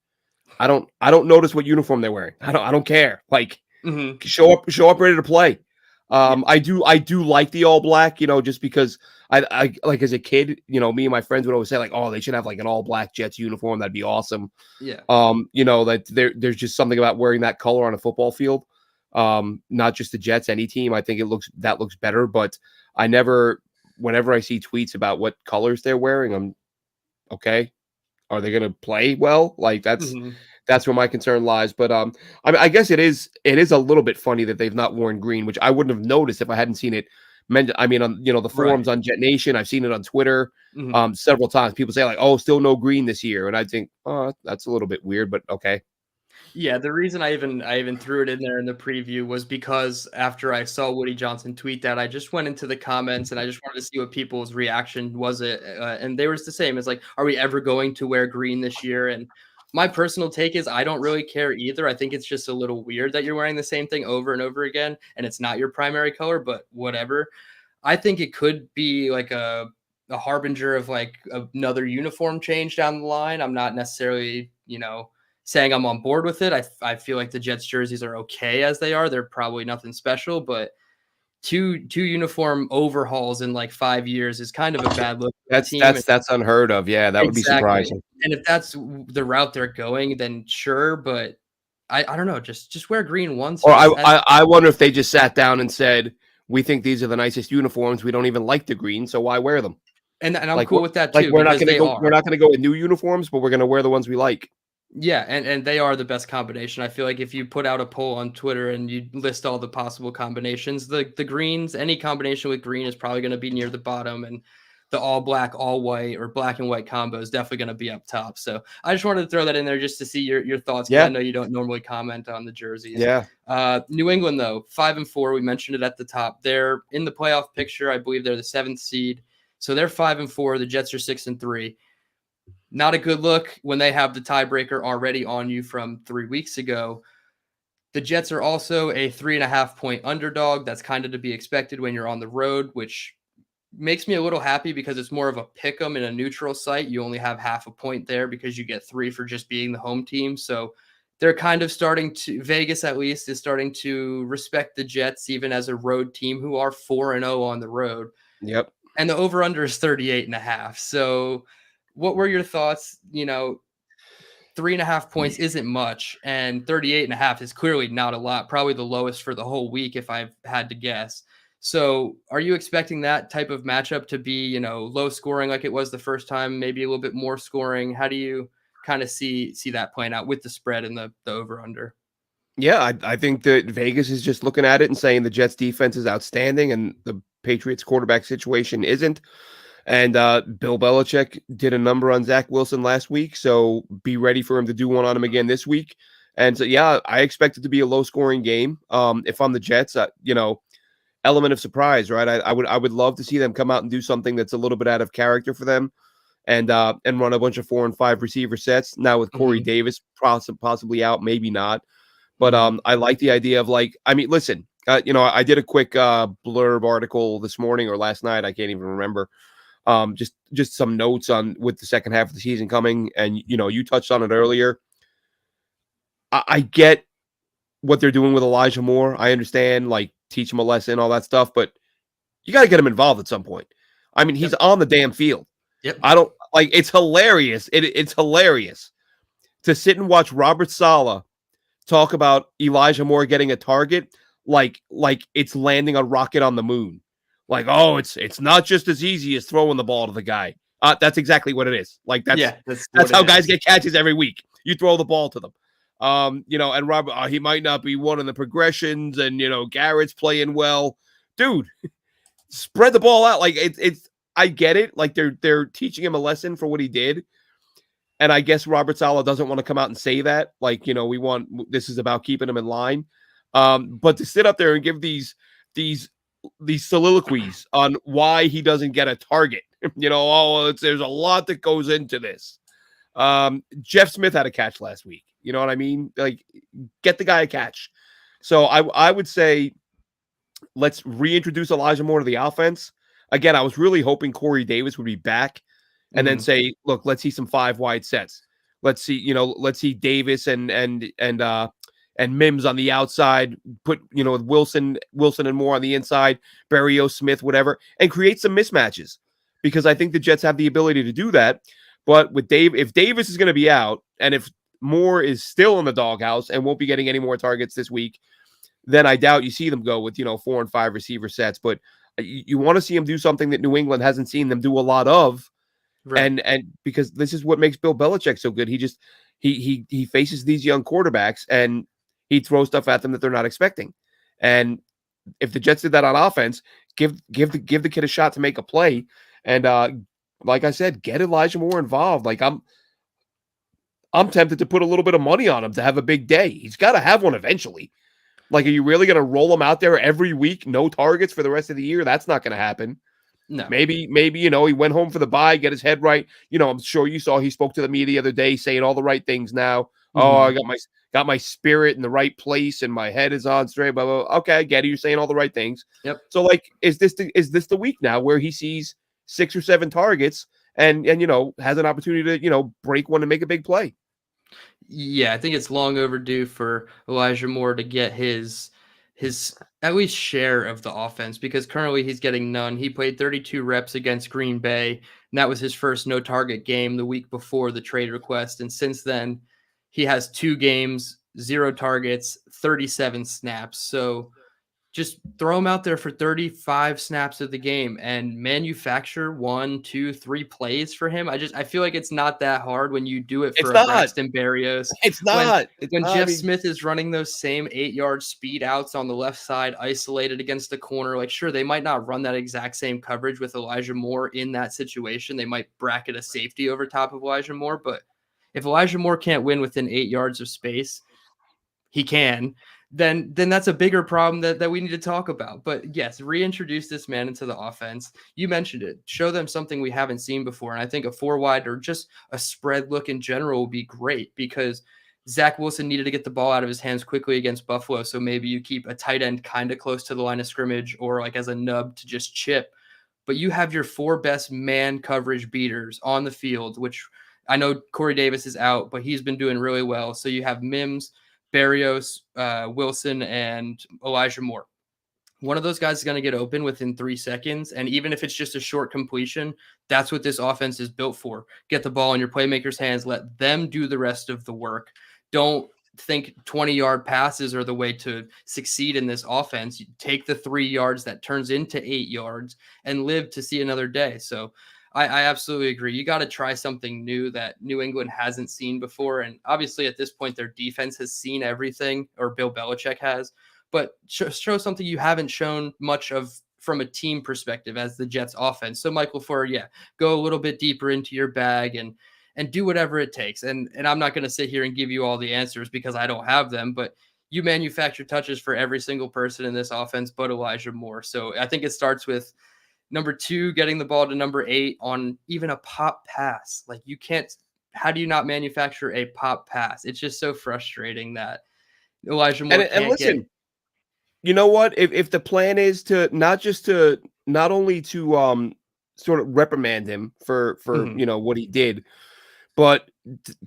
Speaker 2: I don't notice what uniform they're wearing. I don't care. Like
Speaker 1: Mm-hmm.
Speaker 2: show up ready to play.
Speaker 1: Yeah.
Speaker 2: I do like the all black, just because I like as a kid, me and my friends would always say like, oh, they should have like an all black Jets uniform. That'd be awesome.
Speaker 1: Yeah.
Speaker 2: That there's just something about wearing that color on a football field. Not just the Jets, any team. I think that looks better. But whenever I see tweets about what colors they're wearing, I'm okay. Are they going to play well? Like
Speaker 1: Mm-hmm.
Speaker 2: that's where my concern lies. But I guess it is a little bit funny that they've not worn green, which I wouldn't have noticed if I hadn't seen it. I mean, on the
Speaker 1: Right.
Speaker 2: forums on JetNation, I've seen it on Twitter
Speaker 1: Mm-hmm.
Speaker 2: several times. People say like, "Oh, still no green this year," and I think, "Oh, that's a little bit weird," but okay.
Speaker 1: Yeah, the reason I even threw it in there in the preview was because after I saw Woody Johnson tweet that, I just went into the comments and I just wanted to see what people's reaction was. And they were the same. It's like, are we ever going to wear green this year? And my personal take is I don't really care either. I think it's just a little weird that you're wearing the same thing over and over again and it's not your primary color, but whatever. I think it could be like a harbinger of like another uniform change down the line. I'm not necessarily, saying I'm on board with it. I feel like the Jets jerseys are okay as they are. They're probably nothing special, but two uniform overhauls in like 5 years is kind of a bad look for the
Speaker 2: That's
Speaker 1: team.
Speaker 2: that's that's unheard of. Yeah, that would be
Speaker 1: Exactly.
Speaker 2: surprising.
Speaker 1: And if that's the route they're going, then sure. But I don't know. Just wear green once.
Speaker 2: Or I,
Speaker 1: Just as
Speaker 2: I I wonder if they just sat down and said, "We think these are the nicest uniforms. We don't even like the green, so why wear them?"
Speaker 1: and I'm
Speaker 2: Like
Speaker 1: cool
Speaker 2: we're
Speaker 1: with that
Speaker 2: like
Speaker 1: too
Speaker 2: we're not
Speaker 1: because
Speaker 2: gonna
Speaker 1: they
Speaker 2: go we're
Speaker 1: are.
Speaker 2: not gonna go with new uniforms, but we're gonna wear the ones we like.
Speaker 1: Yeah, and they are the best combination. I feel like if you put out a poll on Twitter and you list all the possible combinations, the greens, any combination with green is probably going to be near the bottom, and the all black, all white, or black and white combo is definitely going to be up top. So I just wanted to throw that in there just to see your thoughts because I
Speaker 2: Yeah,
Speaker 1: know you don't normally comment on the jerseys.
Speaker 2: yeah.
Speaker 1: New England though, 5-4. We mentioned it at the top. They're in the playoff picture. I believe they're the seventh seed, so they're 5-4. The Jets are 6-3. Not a good look when they have the tiebreaker already on you from 3 weeks ago. The Jets are also a 3.5 point underdog. That's kind of to be expected when you're on the road, which makes me a little happy because it's more of a pick 'em in a neutral site. You only have half a point there because you get 3 for just being the home team. So they're kind of starting to, Vegas at least, is starting to respect the Jets even as a road team who are 4-0 on the road.
Speaker 2: Yep.
Speaker 1: And the over under is 38.5. So what were your thoughts? 3.5 points isn't much, and 38.5 is clearly not a lot, probably the lowest for the whole week if I've had to guess. So are you expecting that type of matchup to be, low scoring like it was the first time, maybe a little bit more scoring? How do you kind of see that playing out with the spread and the over under?
Speaker 2: Yeah, I think that Vegas is just looking at it and saying the Jets defense is outstanding and the Patriots quarterback situation isn't. And Bill Belichick did a number on Zach Wilson last week, so be ready for him to do one on him again this week. And so, yeah, I expect it to be a low scoring game. If I'm the Jets, element of surprise, right? I would love to see them come out and do something that's a little bit out of character for them, and run a bunch of 4 and 5 receiver sets. Now with Corey
Speaker 1: Hmm.
Speaker 2: Davis possibly out, maybe not. But
Speaker 1: Hmm.
Speaker 2: I like the idea of, like, I mean, listen, I did a quick blurb article this morning or last night. I can't even remember. Just some notes on with the second half of the season coming, and you touched on it earlier. I get what they're doing with Elijah Moore. I understand, like, teach him a lesson, all that stuff, but you got to get him involved at some point. I mean, he's
Speaker 1: Yep.
Speaker 2: on the damn field.
Speaker 1: Yep.
Speaker 2: I don't like. It's hilarious. It's hilarious to sit and watch Robert Saleh talk about Elijah Moore getting a target like it's landing a rocket on the moon. Like, oh, it's not just as easy as throwing the ball to the guy. That's exactly what it is. Like, that's
Speaker 1: Yeah, that's
Speaker 2: that's
Speaker 1: what it
Speaker 2: how guys
Speaker 1: is.
Speaker 2: get catches every week. You throw the ball to them. And Robert, he might not be one in the progressions, and Garrett's playing well, dude. Spread the ball out. Like, it's. I get it. Like, they're teaching him a lesson for what he did, and I guess Robert Saleh doesn't want to come out and say that. Like, this is about keeping him in line. But to sit up there and give these soliloquies on why he doesn't get a target, there's a lot that goes into this. Jeff Smith had a catch last week. You know what I mean? Like, get the guy a catch. So I would say let's reintroduce Elijah Moore to the offense. Again, I was really hoping Corey Davis would be back and then
Speaker 1: Hmm.
Speaker 2: say, look, let's see some 5 wide sets. Let's see Davis and Mims on the outside, put, with Wilson and Moore on the inside, Berrios, Smith, whatever, and create some mismatches, because I think the Jets have the ability to do that. But if Davis is going to be out, and if Moore is still in the doghouse and won't be getting any more targets this week, then I doubt you see them go with 4 and 5 receiver sets. But you want to see them do something that New England hasn't seen them do a lot of,
Speaker 1: Right.
Speaker 2: and because this is what makes Bill Belichick so good. He faces these young quarterbacks and he throws stuff at them that they're not expecting. And if the Jets did that on offense, give the kid a shot to make a play. And like I said, get Elijah Moore involved. Like, I'm tempted to put a little bit of money on him to have a big day. He's got to have one eventually. Like, are you really going to roll him out there every week, no targets for the rest of the year? That's not going to happen.
Speaker 1: No.
Speaker 2: Maybe he went home for the bye, get his head right. I'm sure you saw he spoke to the media the other day saying all the right things now. Oh, I
Speaker 1: Hmm.
Speaker 2: got my spirit in the right place and my head is on straight. Blah, blah, blah. Okay, I get it. You're saying all the right things.
Speaker 1: Yep.
Speaker 2: So, like, is this the week now where he sees 6 or 7 targets and has an opportunity to break one and make a big play?
Speaker 1: Yeah, I think it's long overdue for Elijah Moore to get his at least share of the offense, because currently he's getting none. He played 32 reps against Green Bay, and that was his first no target game the week before the trade request. And since then, he has 2 games, 0 targets, 37 snaps. So just throw him out there for 35 snaps of the game and manufacture 1, 2, 3 plays for him. I feel like it's not that hard when you do it for
Speaker 2: It's
Speaker 1: a
Speaker 2: not.
Speaker 1: Braxton Berrios.
Speaker 2: It's
Speaker 1: When
Speaker 2: not. It's
Speaker 1: when
Speaker 2: not. I
Speaker 1: Jeff
Speaker 2: mean,
Speaker 1: Smith is running those same 8-yard speed outs on the left side, isolated against the corner, like, sure, they might not run that exact same coverage with Elijah Moore in that situation. They might bracket a safety over top of Elijah Moore, but if Elijah Moore can't win within 8 yards of space, he can, then that's a bigger problem that we need to talk about. But yes, reintroduce this man into the offense. You mentioned it. Show them something we haven't seen before. And I think a 4 wide or just a spread look in general will be great, because Zach Wilson needed to get the ball out of his hands quickly against Buffalo. So maybe you keep a tight end kind of close to the line of scrimmage, or like as a nub to just chip. But you have your 4 best man coverage beaters on the field, which I know Corey Davis is out, but he's been doing really well. So you have Mims, Berrios, Wilson, and Elijah Moore. One of those guys is going to get open within 3 seconds. And even if it's just a short completion, that's what this offense is built for. Get the ball in your playmakers' hands. Let them do the rest of the work. Don't think 20-yard passes are the way to succeed in this offense. You take the 3 yards that turns into 8 yards and live to see another day. So I absolutely agree. You got to try something new that New England hasn't seen before. And obviously at this point, their defense has seen everything, or Bill Belichick has, but show something you haven't shown much of from a team perspective as the Jets offense. So Michael LaFleur, yeah, go a little bit deeper into your bag and do whatever it takes. And I'm not going to sit here and give you all the answers because I don't have them, but you manufacture touches for every single person in this offense but Elijah Moore. So I think it starts with number 2 getting the ball to number 8 on even a pop pass. Like, you can't, how do you not manufacture a pop pass? It's just so frustrating that Elijah Moore
Speaker 2: And
Speaker 1: can't get.
Speaker 2: listen, you know what? If the plan is to not only to sort of reprimand him for
Speaker 1: Mhm.
Speaker 2: what he did, but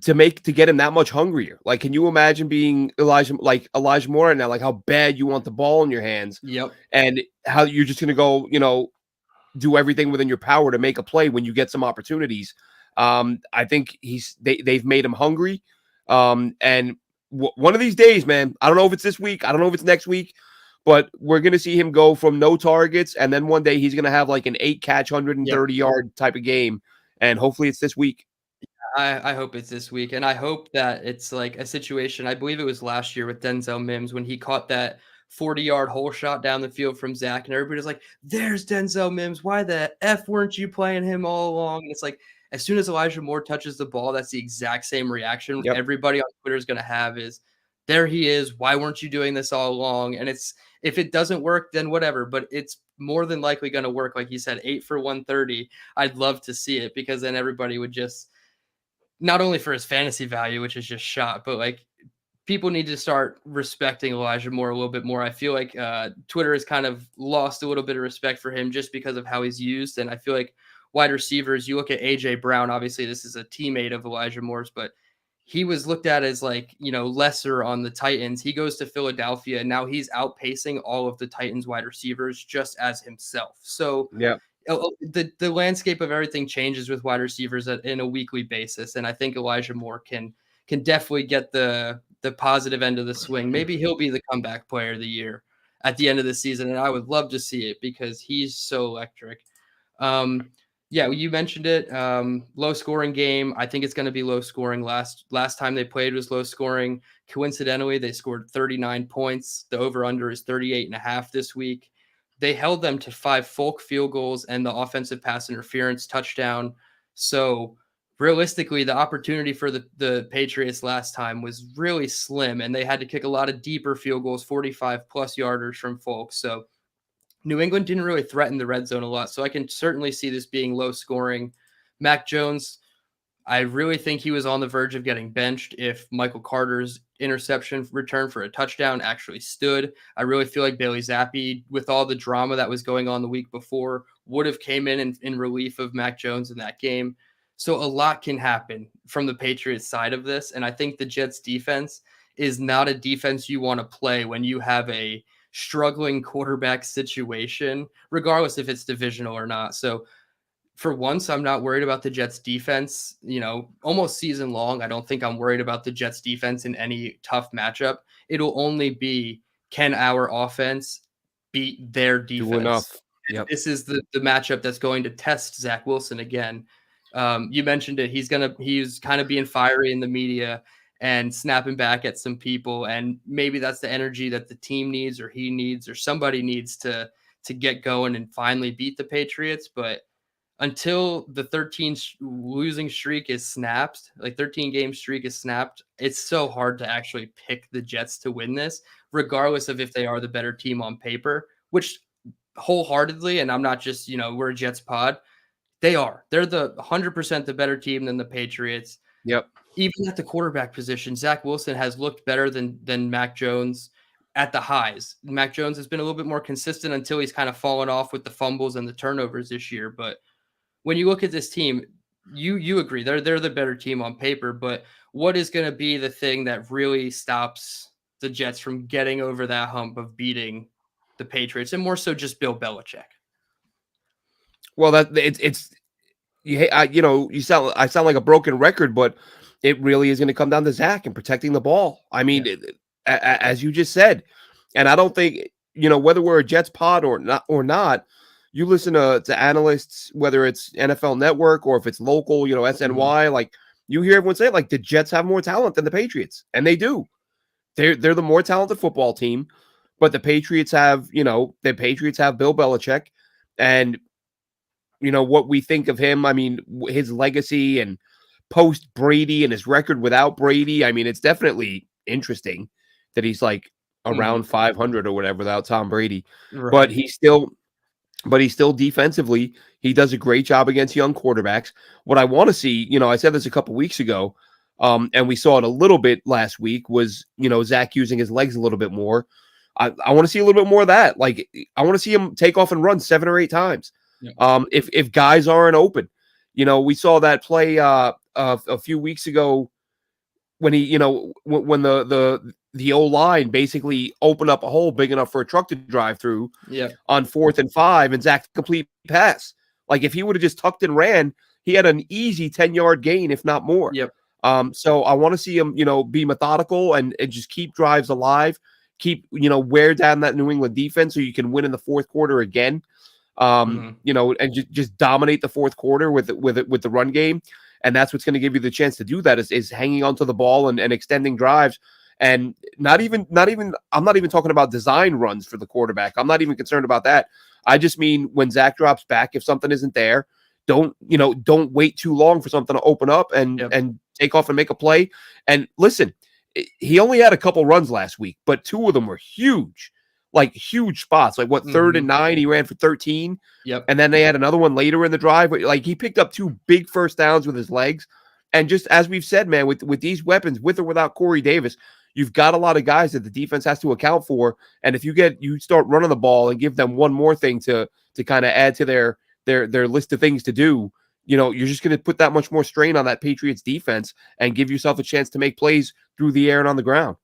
Speaker 2: to get him that much hungrier. Like, can you imagine being Elijah Moore now? Like, how bad you want the ball in your hands,
Speaker 1: Yep.
Speaker 2: and how you're just gonna go, do everything within your power to make a play when you get some opportunities. I think they've made him hungry, and one of these days, man. I don't know if it's this week. I don't know if it's next week. But we're going to see him go from no targets, and then one day he's going to have like an 8-catch,
Speaker 1: Yep.
Speaker 2: 130-yard type of game, and hopefully it's this week.
Speaker 1: I hope it's this week, and I hope that it's like a situation. I believe it was last year with Denzel Mims when he caught that 40-yard hole shot down the field from Zach, and everybody's like, "There's Denzel Mims. Why the f weren't you playing him all along?" And it's like, as soon as Elijah Moore touches the ball, that's the exact same reaction
Speaker 2: Yep.
Speaker 1: everybody on Twitter is going to have: is there he is? Why weren't you doing this all along? And it's, if it doesn't work, then whatever. But it's more than likely going to work. Like you said, 8 for 130. I'd love to see it because then everybody would just, not only for his fantasy value, which is just shot, but like people need to start respecting Elijah Moore a little bit more. I feel like Twitter has kind of lost a little bit of respect for him just because of how he's used. And I feel like wide receivers, you look at AJ Brown, obviously this is a teammate of Elijah Moore's, but he was looked at as like, lesser on the Titans. He goes to Philadelphia and now he's outpacing all of the Titans wide receivers just as himself. So
Speaker 2: Yeah.
Speaker 1: the landscape of everything changes with wide receivers in a weekly basis, and I think Elijah Moore can definitely get the positive end of the swing. Maybe he'll be the comeback player of the year at the end of the season, and I would love to see it because he's so electric. Yeah, you mentioned it. Low scoring game. I think it's going to be low scoring. Last time they played was low scoring. Coincidentally, they scored 39 points. The over under is 38.5 this week. They held them to 5 Folk field goals and the offensive pass interference touchdown. So realistically, the opportunity for the Patriots last time was really slim, and they had to kick a lot of deeper field goals, 45 plus yarders from Folk. So New England didn't really threaten the red zone a lot. So I can certainly see this being low scoring. Mac Jones, I really think he was on the verge of getting benched if Michael Carter's interception return for a touchdown actually stood. I really feel like Bailey Zappi, with all the drama that was going on the week before, would have came in relief of Mac Jones in that game. So a lot can happen from the Patriots side of this. And I think the Jets defense is not a defense you want to play when you have a struggling quarterback situation, regardless if it's divisional or not. So for once, I'm not worried about the Jets defense, almost season long. I don't think I'm worried about the Jets defense in any tough matchup. It'll only be, can our offense beat their
Speaker 2: Do
Speaker 1: defense?
Speaker 2: enough.
Speaker 1: And
Speaker 2: Yep.
Speaker 1: this is the matchup that's going to test Zach Wilson again. You mentioned it. He's kind of being fiery in the media and snapping back at some people. And maybe that's the energy that the team needs or he needs or somebody needs to get going and finally beat the Patriots. But until the 13 losing streak is snapped, like 13 game streak is snapped, it's so hard to actually pick the Jets to win this, regardless of if they are the better team on paper, which wholeheartedly, and I'm not just, we're a Jets pod, they are. They're the 100% the better team than the Patriots.
Speaker 2: Yep.
Speaker 1: Even at the quarterback position, Zach Wilson has looked better than Mac Jones at the highs. Mac Jones has been a little bit more consistent until he's kind of fallen off with the fumbles and the turnovers this year, but when you look at this team, you agree they're the better team on paper, but what is going to be the thing that really stops the Jets from getting over that hump of beating the Patriots, and more so just Bill Belichick?
Speaker 2: Well, that it's I sound like a broken record, but it really is going to come down to Zach and protecting the ball. I mean,
Speaker 1: Yeah.
Speaker 2: as you just said, and I don't think whether we're a Jets pod or not. You listen to analysts, whether it's NFL Network or if it's local,
Speaker 1: Mhm.
Speaker 2: SNY, like you hear everyone say, like the Jets have more talent than the Patriots, and they do. They're the more talented football team, but the Patriots have Bill Belichick, and what we think of him. I mean, his legacy and post Brady and his record without Brady. I mean, it's definitely interesting that he's like
Speaker 1: Mhm.
Speaker 2: around 500 or whatever without Tom Brady. But
Speaker 1: Right.
Speaker 2: he's still defensively, he does a great job against young quarterbacks. What I want to see, I said this a couple weeks ago, and we saw it a little bit last week, was, Zach using his legs a little bit more. I want to see a little bit more of that. Like, I want to see him take off and run 7 or 8 times.
Speaker 1: Yep.
Speaker 2: If guys aren't open, we saw that play a few weeks ago when he, when the O line basically opened up a hole big enough for a truck to drive through
Speaker 1: Yep.
Speaker 2: on 4th and 5, and Zach complete pass. Like, if he would have just tucked and ran, he had an easy 10-yard gain, if not more.
Speaker 1: Yep.
Speaker 2: So I want to see him, be methodical and just keep drives alive, keep, wear down that New England defense so you can win in the fourth quarter again.
Speaker 1: Mhm.
Speaker 2: And just dominate the fourth quarter with the run game. And that's what's going to give you the chance to do that is hanging onto the ball and extending drives. And I'm not even talking about design runs for the quarterback. I'm not even concerned about that. I just mean when Zach drops back, if something isn't there, don't wait too long for something to open up
Speaker 1: Yep.
Speaker 2: and take off and make a play. And listen, he only had a couple runs last week, but 2 of them were huge, like huge spots. Like, what, 3rd and 9, he ran for 13,
Speaker 1: Yep.
Speaker 2: and then they had another one later in the drive. Like, he picked up 2 big first downs with his legs. And just as we've said, man, with these weapons, with or without Corey Davis, you've got a lot of guys that the defense has to account for. And if you start running the ball and give them one more thing to kind of add to their list of things to do, you're just going to put that much more strain on that Patriots defense and give yourself a chance to make plays through the air and on the ground.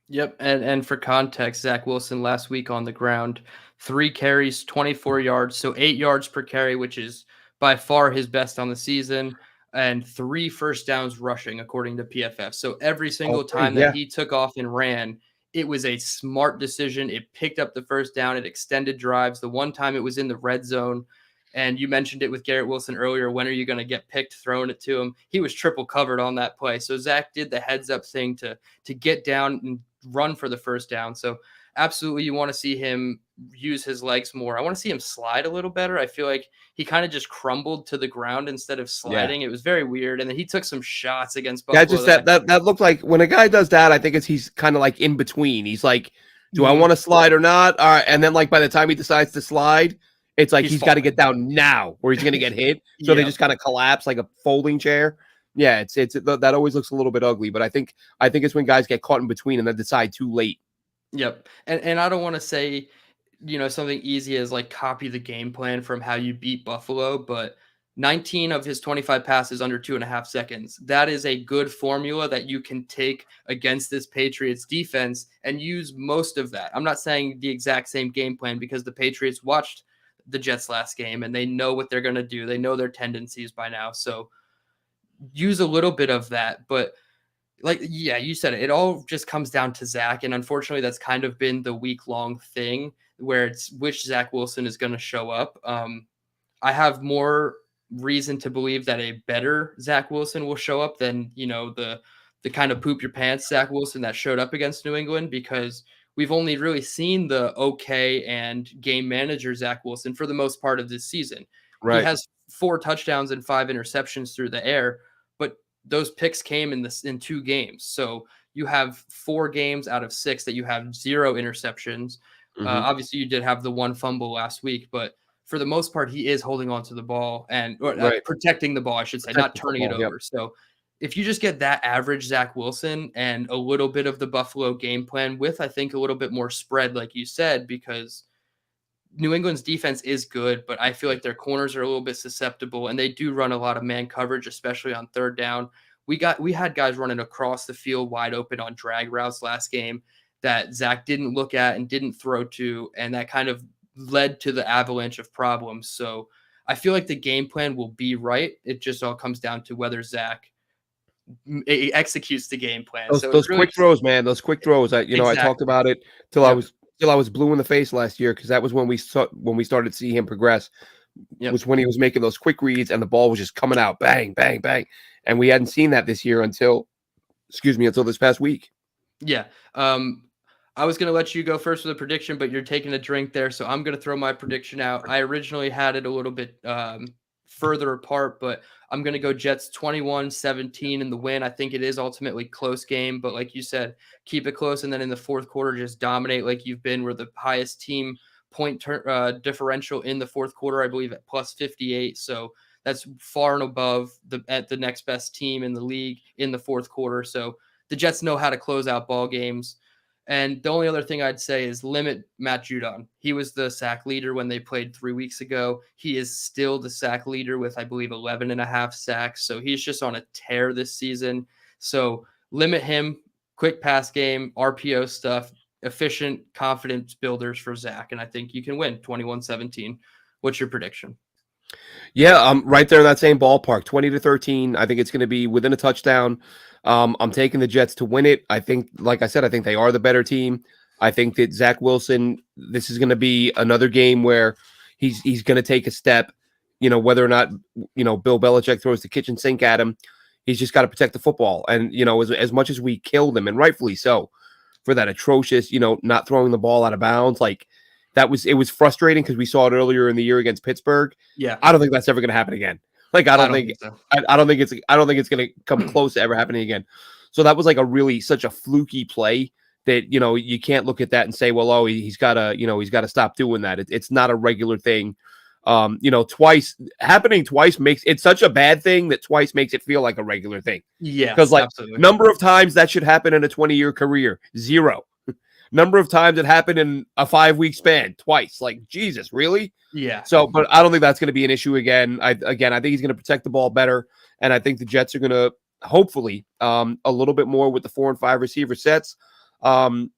Speaker 1: Yep. And for context, Zach Wilson last week on the ground, 3 carries, 24 yards, so 8 yards per carry, which is by far his best on the season, and 3 first downs rushing, according to PFF. So every single
Speaker 2: Okay,
Speaker 1: time that
Speaker 2: yeah,
Speaker 1: he took off and ran, it was a smart decision. It picked up the first down, it extended drives. The one time it was in the red zone, and you mentioned it with Garrett Wilson earlier. When are you going to get picked, throwing it to him? He was triple covered on that play. So Zach did the heads up thing to get down and run for the first down. So absolutely, you want to see him use his legs more. I want to see him slide a little better. I feel like he kind of just crumbled to the ground instead of
Speaker 2: yeah.
Speaker 1: sliding. It was very weird. And then he took some shots against
Speaker 2: Yeah,
Speaker 1: Buffalo
Speaker 2: just
Speaker 1: that
Speaker 2: that looked like when a guy does that, I think he's kind of like in between. He's like, do I want
Speaker 1: Mhm.
Speaker 2: to slide or not? All right, and then like by the time he decides to slide, it's like
Speaker 1: He's
Speaker 2: he's got to
Speaker 1: falling.
Speaker 2: get down now, or he's going to get hit. So they
Speaker 1: Yep.
Speaker 2: just kind of collapse like a folding chair. Yeah, that always looks a little bit ugly, but I think it's when guys get caught in between and then decide too late.
Speaker 1: Yep. And I don't want to say, something easy as like copy the game plan from how you beat Buffalo, but 19 of his 25 passes under 2.5 seconds. That is a good formula that you can take against this Patriots defense and use most of that. I'm not saying the exact same game plan because the Patriots watched the Jets last game and they know what they're going to do. They know their tendencies by now. So use a little bit of that, but like, yeah, you said it. It all just comes down to Zach, and unfortunately, that's kind of been the week-long thing where it's which Zach Wilson is going to show up. I have more reason to believe that a better Zach Wilson will show up than the kind of poop your pants Zach Wilson that showed up against New England, because we've only really seen the okay and game manager Zach Wilson for the most part of this season. He
Speaker 2: Right.
Speaker 1: has 4 touchdowns and 5 interceptions through the air, but those picks came in 2 games. So you have 4 games out of 6 that you have 0 interceptions.
Speaker 2: Hmm.
Speaker 1: Obviously, you did have the one fumble last week, but for the most part, he is holding on to the ball and
Speaker 2: Right.
Speaker 1: protecting the ball, I should say,
Speaker 2: Protect
Speaker 1: not
Speaker 2: the
Speaker 1: turning it
Speaker 2: football. Yep.
Speaker 1: over. So if you just get that average Zach Wilson and a little bit of the Buffalo game plan with, I think, a little bit more spread, like you said, because New England's defense is good, but I feel like their corners are a little bit susceptible, and they do run a lot of man coverage, especially on third down. We had guys running across the field wide open on drag routes last game that Zach didn't look at and didn't throw to, and that kind of led to the avalanche of problems. So I feel like the game plan will be right. It just all comes down to whether Zach executes the game plan.
Speaker 2: Those
Speaker 1: So it's
Speaker 2: those
Speaker 1: really
Speaker 2: quick
Speaker 1: just
Speaker 2: throws, man. Those quick throws. I talked
Speaker 1: exactly.
Speaker 2: about it till I
Speaker 1: Yep.
Speaker 2: was till I was blue in the face last year because that was when we started to see him progress.
Speaker 1: Yep.
Speaker 2: Was when he was making those quick reads and the ball was just coming out, bang, bang, bang, and we hadn't seen that this year until this past week.
Speaker 1: Yeah. I was going to let you go first with a prediction, but you're taking a drink there. So I'm going to throw my prediction out. I originally had it a little bit further apart, but I'm going to go Jets 21-17 in the win. I think it is ultimately close game, but like you said, keep it close. And then in the fourth quarter, just dominate like you've been. We're the highest team point differential in the fourth quarter, I believe at plus 58. So that's far and above the next best team in the league in the fourth quarter. So the Jets know how to close out ball games. And the only other thing I'd say is limit Matt Judon. He was the sack leader when they played 3 weeks ago. He is still the sack leader with, I believe, 11 and a half sacks. So he's just on a tear this season. So limit him, quick pass game, RPO stuff, efficient confidence builders for Zach. And I think you can win 21-17. What's your prediction?
Speaker 2: Yeah, I'm right there in that same ballpark, 20-13. I think it's going to be within a touchdown. I'm taking the Jets to win it. I think, like I said, I think they are the better team. I think that Zach Wilson, this is going to be another game where he's going to take a step. Whether or not Bill Belichick throws the kitchen sink at him, he's just got to protect the football. And as much as we killed him, and rightfully so, for that atrocious, not throwing the ball out of bounds, like it was frustrating because we saw it earlier in the year against Pittsburgh.
Speaker 1: Yeah,
Speaker 2: I don't think that's ever going to happen again. Like I don't think
Speaker 1: so.
Speaker 2: I don't think it's going to come close to ever happening again. So that was like such a fluky play that you can't look at that and say, well, he's got to stop doing that. It's not a regular thing. Happening twice makes it such a bad thing that twice makes it feel like a regular thing.
Speaker 1: Yeah,
Speaker 2: because
Speaker 1: absolutely.
Speaker 2: Number of times that should happen in a 20-year career, 0. Number of times it happened in a 5-week span, twice. Like, Jesus, really?
Speaker 1: Yeah.
Speaker 2: So, but I don't think that's going to be an issue again. I think he's going to protect the ball better, and I think the Jets are going to hopefully a little bit more with the 4 and 5 receiver sets, and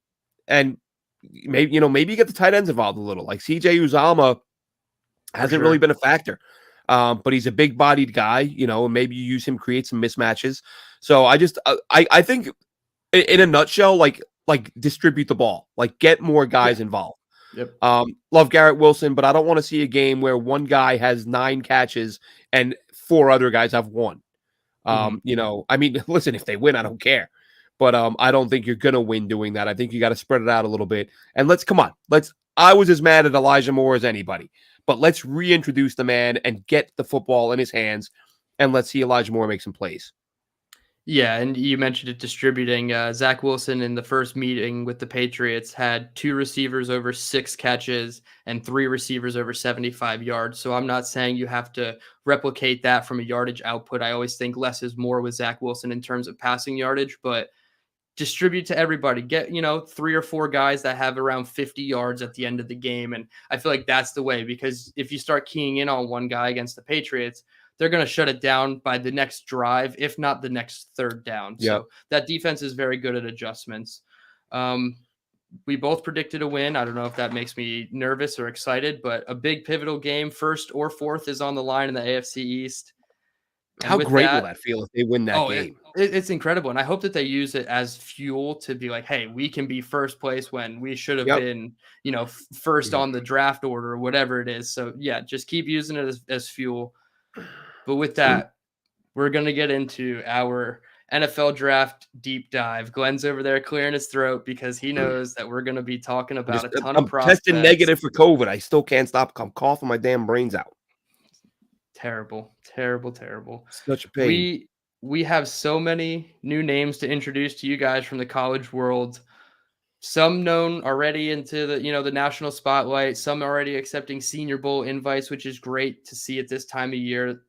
Speaker 2: maybe you get the tight ends involved a little. Like CJ Uzomah hasn't really been a factor, but he's a big-bodied guy, and maybe you use him, create some mismatches. So I think in a nutshell, like distribute the ball, like get more guys involved.
Speaker 1: Yep.
Speaker 2: Love Garrett Wilson, but I don't want to see a game where one guy has 9 catches and 4 other guys have 1. I mean, listen, if they win, I don't care. But I don't think you're going to win doing that. I think you got to spread it out a little bit. And I was as mad at Elijah Moore as anybody, but let's reintroduce the man and get the football in his hands, and let's see Elijah Moore make some plays.
Speaker 1: Yeah, and you mentioned it distributing. Zach Wilson in the first meeting with the Patriots had 2 receivers over 6 catches and 3 receivers over 75 yards. So I'm not saying you have to replicate that from a yardage output. I always think less is more with Zach Wilson in terms of passing yardage, but distribute to everybody. Get, 3 or 4 guys that have around 50 yards at the end of the game. And I feel like that's the way, because if you start keying in on one guy against the Patriots, they're going to shut it down by the next drive, if not the next third down.
Speaker 2: Yep.
Speaker 1: So that defense is very good at adjustments. We both predicted a win. I don't know if that makes me nervous or excited, but a big pivotal game, first or fourth, is on the line in the AFC East. And
Speaker 2: how great will that feel if they win that game?
Speaker 1: It's incredible. And I hope that they use it as fuel to be like, hey, we can be first place when we should have been, first on the draft order or whatever it is. So yeah, just keep using it as fuel. But with that, we're going to get into our NFL draft deep dive. Glenn's over there clearing his throat because he knows that we're going to be talking about a ton of prospects.
Speaker 2: I'm testing negative for COVID. I still can't stop. I'm coughing my damn brains out.
Speaker 1: Terrible.
Speaker 2: Such a pain.
Speaker 1: We have so many new names to introduce to you guys from the college world. Some known already into the the national spotlight. Some already accepting Senior Bowl invites, which is great to see at this time of year.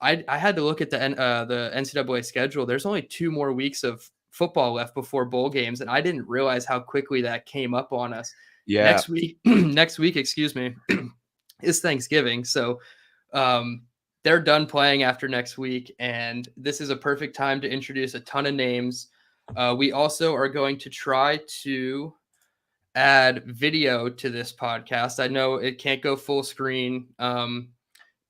Speaker 1: I had to look at the NCAA schedule. There's only 2 more weeks of football left before bowl games, and I didn't realize how quickly that came up on us.
Speaker 2: Yeah.
Speaker 1: Next week, excuse me, is Thanksgiving. So they're done playing after next week, and this is a perfect time to introduce a ton of names. We also are going to try to add video to this podcast. I know it can't go full screen,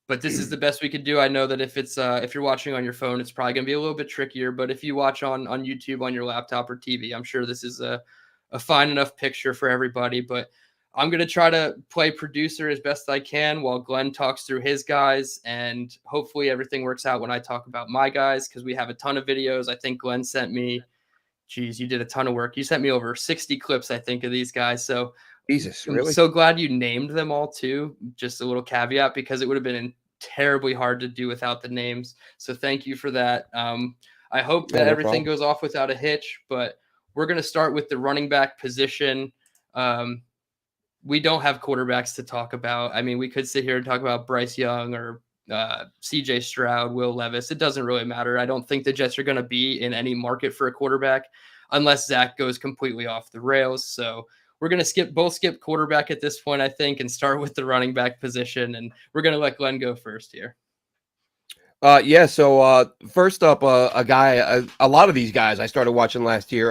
Speaker 1: but this is the best we could do. I know that if you're watching on your phone, it's probably going to be a little bit trickier, but if you watch on YouTube on your laptop or TV, I'm sure this is a fine enough picture for everybody. But I'm going to try to play producer as best I can while Glenn talks through his guys, and hopefully everything works out when I talk about my guys, because we have a ton of videos. I think Glenn sent me, geez, you did a ton of work. You sent me over 60 clips, I think, of these guys. So
Speaker 2: Jesus,
Speaker 1: I'm
Speaker 2: really?
Speaker 1: so glad you named them all too. Just a little caveat, because it would have been terribly hard to do without the names. So thank you for that. I hope
Speaker 2: Yeah,
Speaker 1: that
Speaker 2: no
Speaker 1: everything
Speaker 2: problem.
Speaker 1: goes off without a hitch, but we're going to start with the running back position. Um, we don't have quarterbacks to talk about. I mean, we could sit here and talk about Bryce Young or CJ Stroud, Will Levis. It doesn't really matter. I don't think the Jets are going to be in any market for a quarterback unless Zach goes completely off the rails. So we're going to skip quarterback at this point, I think, and start with the running back position. And we're going to let Glenn go first here.
Speaker 2: Yeah. So first up, a guy. A lot of these guys I started watching last year.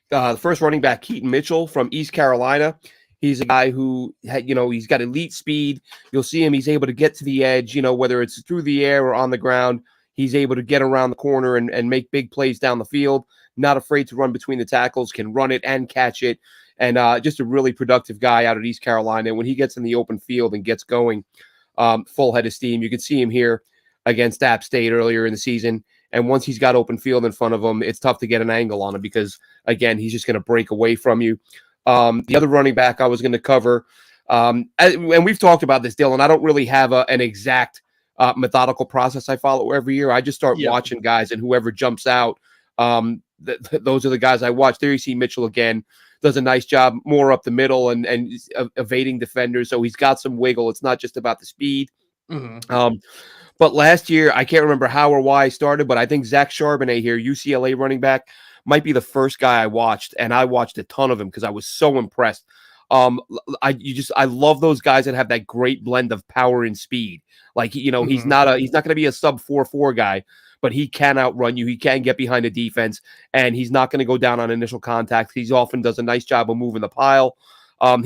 Speaker 2: The first running back, Keaton Mitchell from East Carolina. He's a guy who he's got elite speed. You'll see him. He's able to get to the edge. Whether it's through the air or on the ground, he's able to get around the corner and make big plays down the field. Not afraid to run between the tackles. Can run it and catch it. And just a really productive guy out at East Carolina. When he gets in the open field and gets going, full head of steam. You can see him here against App State earlier in the season. And once he's got open field in front of him, it's tough to get an angle on him because, again, he's just going to break away from you. The other running back I was going to cover, and we've talked about this, Dylan, I don't really have an exact methodical process I follow every year. I just start watching guys, and whoever jumps out, those are the guys I watch. There you see Mitchell again. Does a nice job more up the middle and evading defenders. So he's got some wiggle. It's not just about the speed.
Speaker 1: Mm-hmm.
Speaker 2: But last year, I can't remember how or why I started, but I think Zach Charbonnet here, UCLA running back, might be the first guy I watched, and I watched a ton of him because I was so impressed. I love those guys that have that great blend of power and speed. Like he's not going to be a sub 4.4 guy, but he can outrun you. He can get behind a defense, and he's not going to go down on initial contact. He often does a nice job of moving the pile.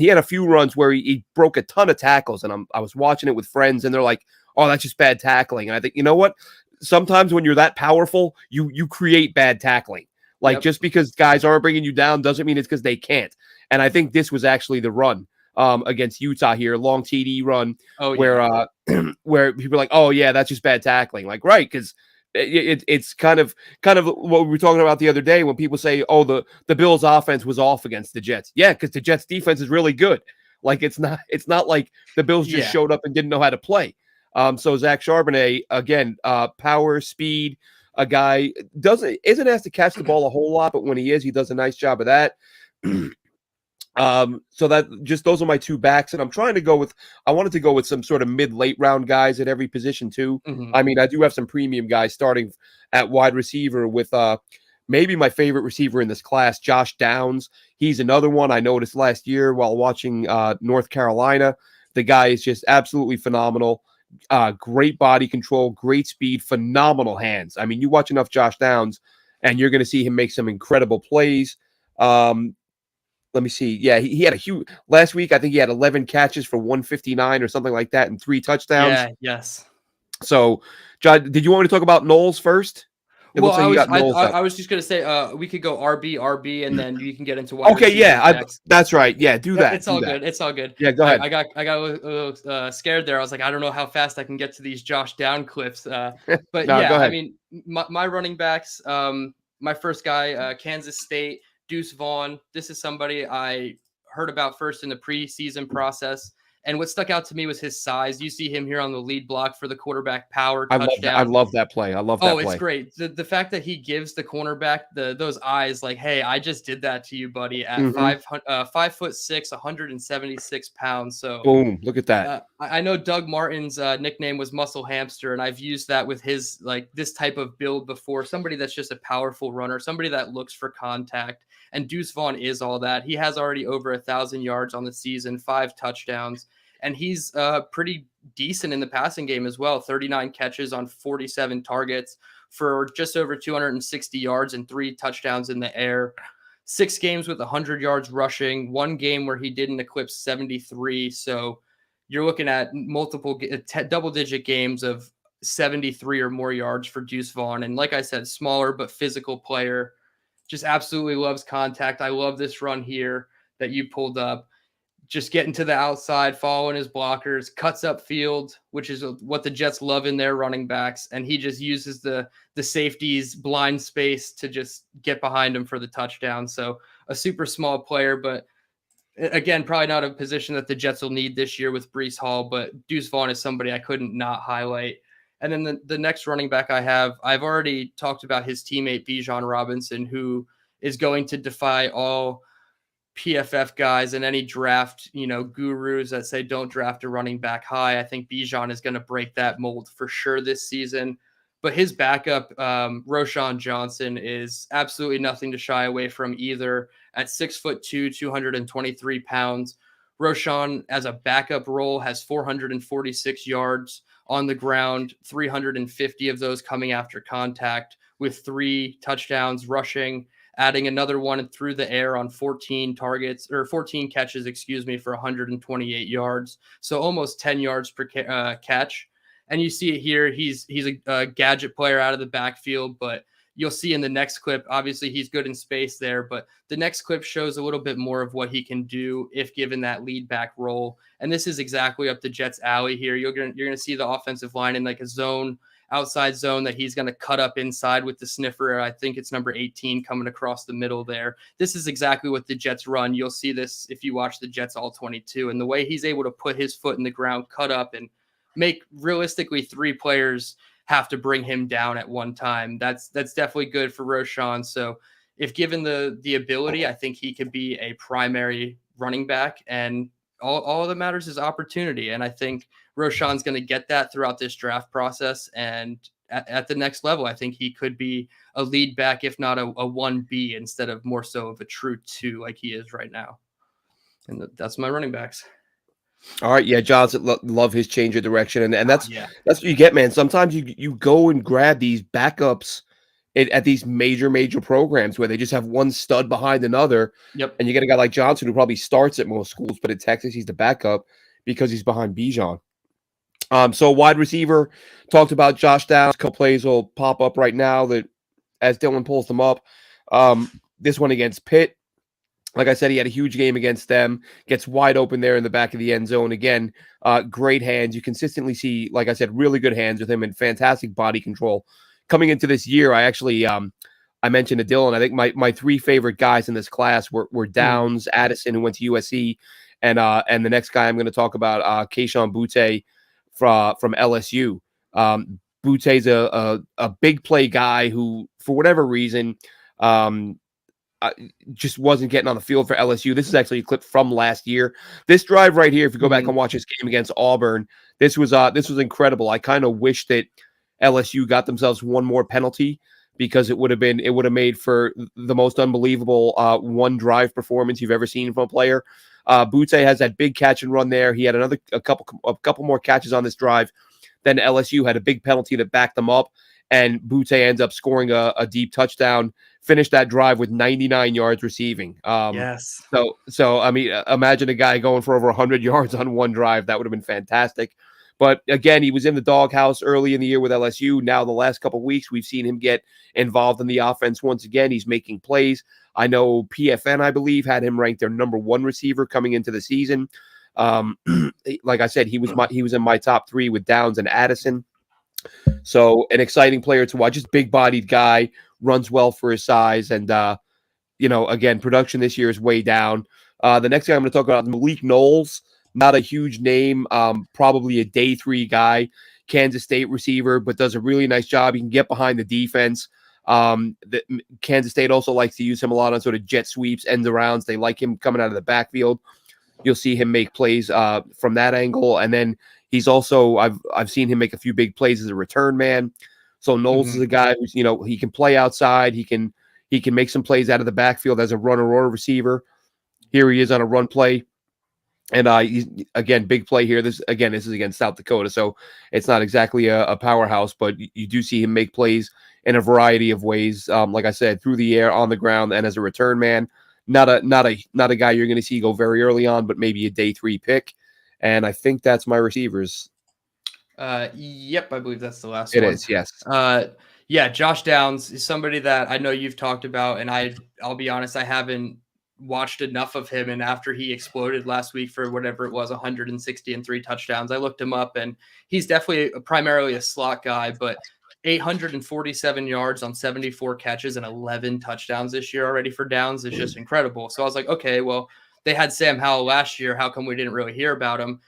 Speaker 2: He had a few runs where he broke a ton of tackles, and I was watching it with friends, and they're like, oh, that's just bad tackling. And I think, you know what? Sometimes when you're that powerful, you create bad tackling. Like just because guys aren't bringing you down doesn't mean it's because they can't. And I think this was actually the run against Utah here, long TD run where people are like, oh yeah, that's just bad tackling. Like, right, because it's kind of what we were talking about the other day when people say, oh, the Bills offense was off against the Jets. Yeah, because the Jets defense is really good. Like it's not like the Bills just showed up and didn't know how to play. So Zach Charbonnet, again, power, speed, a guy isn't asked to catch the ball a whole lot, but when he is, he does a nice job of that. So that just those are my two backs, and I wanted to go with some sort of mid-late round guys at every position too. I mean, I do have some premium guys starting at wide receiver with maybe my favorite receiver in this class, Josh Downs. He's another one I noticed last year while watching North Carolina. The guy is just absolutely phenomenal. Great body control, great speed, phenomenal hands. I mean, you watch enough Josh Downs, and you're going to see him make some incredible plays. Let me see. Yeah, he had a huge last week. I think he had 11 catches for 159 or something like that and 3 touchdowns.
Speaker 1: Yeah, yes.
Speaker 2: So, John, did you want me to talk about Knowles first? It looks like you got Knowles up.
Speaker 1: I was just gonna say we could go RB, and then you can get into wide
Speaker 2: okay, yeah, that's right. Yeah, do that.
Speaker 1: It's all good. It's all good.
Speaker 2: Yeah, go ahead.
Speaker 1: I got a little scared there. I was like, I don't know how fast I can get to these Josh Down clips. But
Speaker 2: no,
Speaker 1: yeah,
Speaker 2: go ahead.
Speaker 1: I mean, my running backs. My first guy, Kansas State, Deuce Vaughn. This is somebody I heard about first in the preseason process. And what stuck out to me was his size. You see him here on the lead block for the quarterback power touchdown.
Speaker 2: I love that play.
Speaker 1: It's great. The fact that he gives the cornerback those eyes like, hey, I just did that to you, buddy, at 5'6", 176 pounds. So
Speaker 2: boom, look at that.
Speaker 1: I know Doug Martin's nickname was Muscle Hamster, and I've used that with his like this type of build before. Somebody that's just a powerful runner, somebody that looks for contact. And Deuce Vaughn is all that. He has already over 1,000 yards on the season, 5 touchdowns. And he's pretty decent in the passing game as well. 39 catches on 47 targets for just over 260 yards and 3 touchdowns in the air. 6 games with 100 yards rushing. 1 game where he didn't eclipse 73. So you're looking at multiple double-digit games of 73 or more yards for Deuce Vaughn. And like I said, smaller but physical player. Just absolutely loves contact. I love this run here that you pulled up. Just getting to the outside, following his blockers, cuts up field, which is what the Jets love in their running backs. And he just uses the safety's blind space to just get behind him for the touchdown. So a super small player, but again, probably not a position that the Jets will need this year with Breece Hall, but Deuce Vaughn is somebody I couldn't not highlight. And then the next running back I've already talked about his teammate Bijan Robinson, who is going to defy all PFF guys and any draft, gurus that say don't draft a running back high. I think Bijan is going to break that mold for sure this season. But his backup, Roshan Johnson, is absolutely nothing to shy away from either. At 6'2", 223 pounds, Roshan, as a backup role, has 446 yards on the ground, 350 of those coming after contact, with 3 touchdowns rushing, adding another one through the air on 14 catches, for 128 yards. So almost 10 yards per catch. And you see it here. He's a gadget player out of the backfield, but you'll see in the next clip, obviously he's good in space there, but the next clip shows a little bit more of what he can do if given that lead back role. And this is exactly up the Jets' alley here. You're going to see the offensive line in like a outside zone that he's going to cut up inside with the sniffer. I think it's number 18 coming across the middle there. This is exactly what the Jets run. You'll see this if you watch the Jets all 22, and the way he's able to put his foot in the ground, cut up, and make realistically 3 players have to bring him down at one time. That's definitely good for Roshan. So if given the ability, I think he could be a primary running back, and all that matters is opportunity. And I think Roshan's going to get that throughout this draft process. And at the next level, I think he could be a lead back, if not a 1B, instead of more so of a true 2 like he is right now. And that's my running backs.
Speaker 2: All right, yeah, Johnson, love his change of direction, and that's
Speaker 1: Yeah.
Speaker 2: that's what you get, man. Sometimes you go and grab these backups at these major programs where they just have one stud behind another.
Speaker 1: Yep.
Speaker 2: And you get a guy like Johnson who probably starts at most schools, but in Texas he's the backup because he's behind Bijan. So wide receiver, talked about Josh Downs. A couple plays will pop up right now that as Dylan pulls them up. This one against Pitt. Like I said, he had a huge game against them, gets wide open there in the back of the end zone. Again, great hands. You consistently see, like I said, really good hands with him and fantastic body control. Coming into this year, I actually, I mentioned to Dylan, I think my 3 favorite guys in this class were Downs, Addison, who went to USC, and the next guy I'm going to talk about, Kayshon Boutte from LSU. Boutte's a big play guy who, for whatever reason, just wasn't getting on the field for LSU. This is actually a clip from last year. This drive right here, if you go back and watch this game against Auburn, this was incredible. I kind of wish that LSU got themselves one more penalty because it would have made for the most unbelievable one drive performance you've ever seen from a player. Boutte has that big catch and run there. He had a couple more catches on this drive. Then LSU had a big penalty that backed them up, and Boutte ends up scoring a deep touchdown. Finished that drive with 99 yards receiving.
Speaker 1: Yes.
Speaker 2: So I mean, imagine a guy going for over 100 yards on one drive. That would have been fantastic. But again, he was in the doghouse early in the year with LSU. Now, the last couple of weeks, we've seen him get involved in the offense once again. He's making plays. I know PFN, I believe, had him ranked their number 1 receiver coming into the season. Like I said, he was in my top 3 with Downs and Addison. So an exciting player to watch. Just big-bodied guy, runs well for his size, and again, production this year is way down. The next guy I'm going to talk about is Malik Knowles. Not a huge name, probably a day 3 guy, Kansas State receiver, but does a really nice job. He can get behind the defense. Kansas State also likes to use him a lot on sort of jet sweeps, end arounds. They like him coming out of the backfield. You'll see him make plays from that angle, and then he's also I've seen him make a few big plays as a return man. So Knowles is a guy who's he can play outside. He can make some plays out of the backfield as a runner or a receiver. Here he is on a run play, and he's again big play here. This is against South Dakota, so it's not exactly a powerhouse, but you do see him make plays in a variety of ways. Like I said, through the air, on the ground, and as a return man. Not a guy you're going to see go very early on, but maybe a day 3 pick. And I think that's my receivers.
Speaker 1: Yep, I believe that's the last
Speaker 2: one.
Speaker 1: It
Speaker 2: is, yes.
Speaker 1: Yeah, Josh Downs is somebody that I know you've talked about, and I'll be honest, I haven't watched enough of him. And after he exploded last week for whatever it was, 160 and 3 touchdowns, I looked him up, and he's definitely primarily a slot guy, but 847 yards on 74 catches and 11 touchdowns this year already for Downs is just incredible. So I was like, okay, well, they had Sam Howell last year. How come we didn't really hear about him?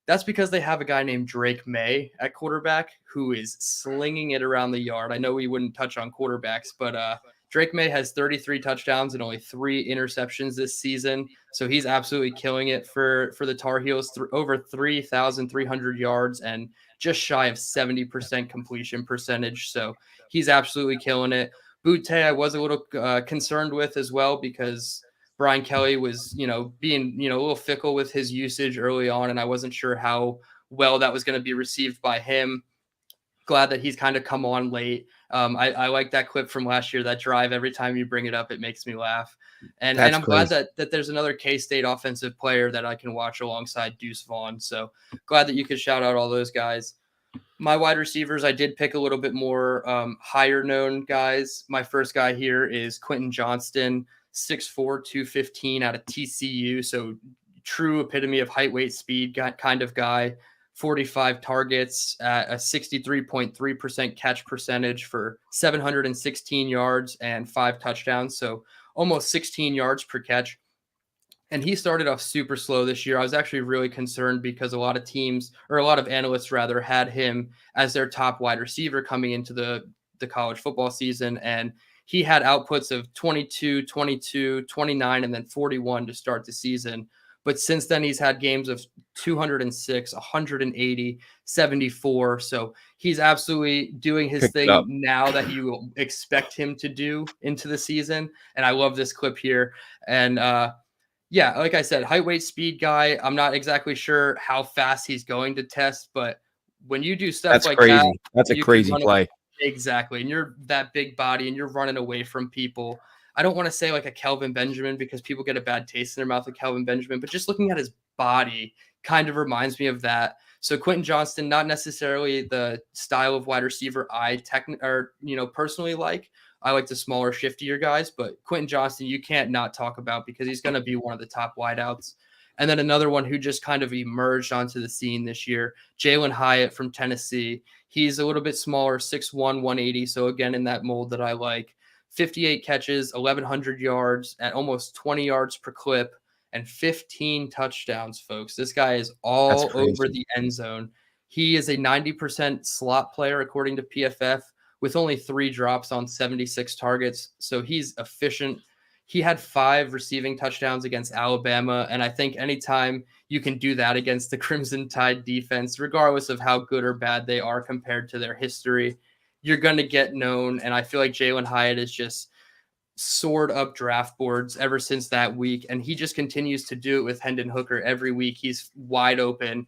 Speaker 1: That's because they have a guy named Drake May at quarterback who is slinging it around the yard. I know we wouldn't touch on quarterbacks, but Drake May has 33 touchdowns and only 3 interceptions this season. So he's absolutely killing it for the Tar Heels, over 3,300 yards and just shy of 70% completion percentage. So he's absolutely killing it. Butte, I was a little concerned with as well because Brian Kelly was, being, a little fickle with his usage early on, and I wasn't sure how well that was going to be received by him. Glad that he's kind of come on late. I like that clip from last year, that drive. Every time you bring it up, it makes me laugh. And I'm glad that there's another K-State offensive player that I can watch alongside Deuce Vaughn. So glad that you could shout out all those guys. My wide receivers, I did pick a little bit more higher known guys. My first guy here is Quentin Johnston, 6'4", 215 out of TCU. So true epitome of height, weight, speed kind of guy. 45 targets at a 63.3% catch percentage for 716 yards and 5 touchdowns. So almost 16 yards per catch. And he started off super slow this year. I was actually really concerned because a lot of teams, or a lot of analysts rather, had him as their top wide receiver coming into the college football season. And he had outputs of 22, 22, 29, and then 41 to start the season. But since then, he's had games of 206, 180, 74. So he's absolutely doing his thing now that you expect him to do into the season. And I love this clip here. And yeah, like I said, height, weight, speed guy. I'm not exactly sure how fast he's going to test, but when you do stuff like
Speaker 2: crazy.
Speaker 1: that,
Speaker 2: that's a crazy play.
Speaker 1: Exactly. And you're that big body and you're running away from people. I don't want to say like a Kelvin Benjamin because people get a bad taste in their mouth of Kelvin Benjamin, but just looking at his body kind of reminds me of that. So Quentin Johnston, not necessarily the style of wide receiver I personally like. I like the smaller, shiftier guys, but Quentin Johnston, you can't not talk about because he's going to be one of the top wideouts. And then another one who just kind of emerged onto the scene this year, Jalen Hyatt from Tennessee. He's a little bit smaller, 6'1", 180. So again, in that mold that I like. 58 catches, 1,100 yards at almost 20 yards per clip and 15 touchdowns, folks. This guy is all over the end zone. He is a 90% slot player, according to PFF, with only 3 drops on 76 targets. So he's efficient. He had 5 receiving touchdowns against Alabama. And I think anytime you can do that against the Crimson Tide defense, regardless of how good or bad they are compared to their history, you're going to get known. And I feel like Jalen Hyatt is just soared up draft boards ever since that week. And he just continues to do it with Hendon Hooker every week. He's wide open,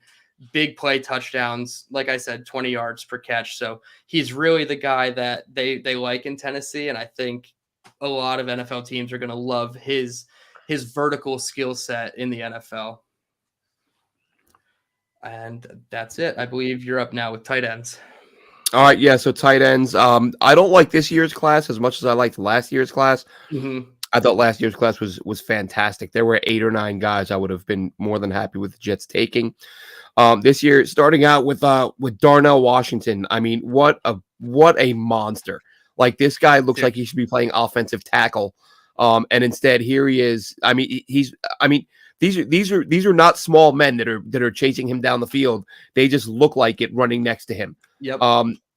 Speaker 1: big play touchdowns. Like I said, 20 yards per catch. So he's really the guy that they like in Tennessee. And I think a lot of NFL teams are going to love his vertical skill set in the NFL. And that's it. I believe you're up now with tight ends.
Speaker 2: All right, yeah, so tight ends. I don't like this year's class as much as I liked last year's class.
Speaker 1: Mm-hmm.
Speaker 2: I thought last year's class was fantastic. There were 8 or 9 guys I would have been more than happy with the Jets taking. This year, starting out with Darnell Washington. I mean, what a monster! Like, this guy looks like he should be playing offensive tackle, and instead here he is. I mean, these are not small men that are chasing him down the field. They just look like it running next to him.
Speaker 1: Yep.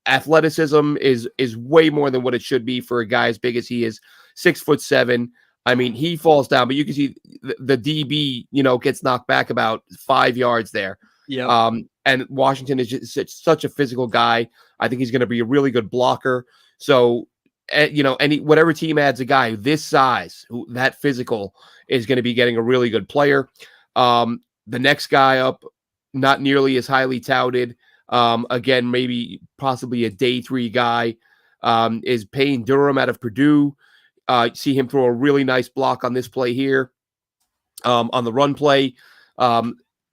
Speaker 2: Athleticism is way more than what it should be for a guy as big as he is. 6'7". I mean, he falls down, but you can see the DB, gets knocked back about 5 yards there.
Speaker 1: Yeah.
Speaker 2: And Washington is just such a physical guy. I think he's going to be a really good blocker. So, whatever team adds a guy this size, that physical, is going to be getting a really good player. The next guy up, not nearly as highly touted. Again, maybe possibly a day 3 guy, is Payne Durham out of Purdue. See him throw a really nice block on this play here, on the run play,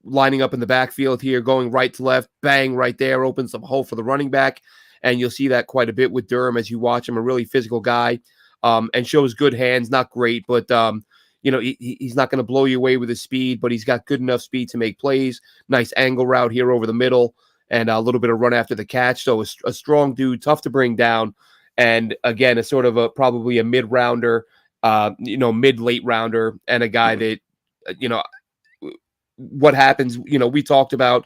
Speaker 2: lining up in the backfield here, going right to left, bang, right there, opens up a hole for the running back. And you'll see that quite a bit with Durham as you watch him, a really physical guy, and shows good hands, not great, but he's not going to blow you away with his speed, but he's got good enough speed to make plays. Nice angle route here over the middle. And a little bit of run after the catch. So a strong dude, tough to bring down. And again, a sort of probably a mid-rounder, mid-late rounder, and a guy that you know, what happens. You know, we talked about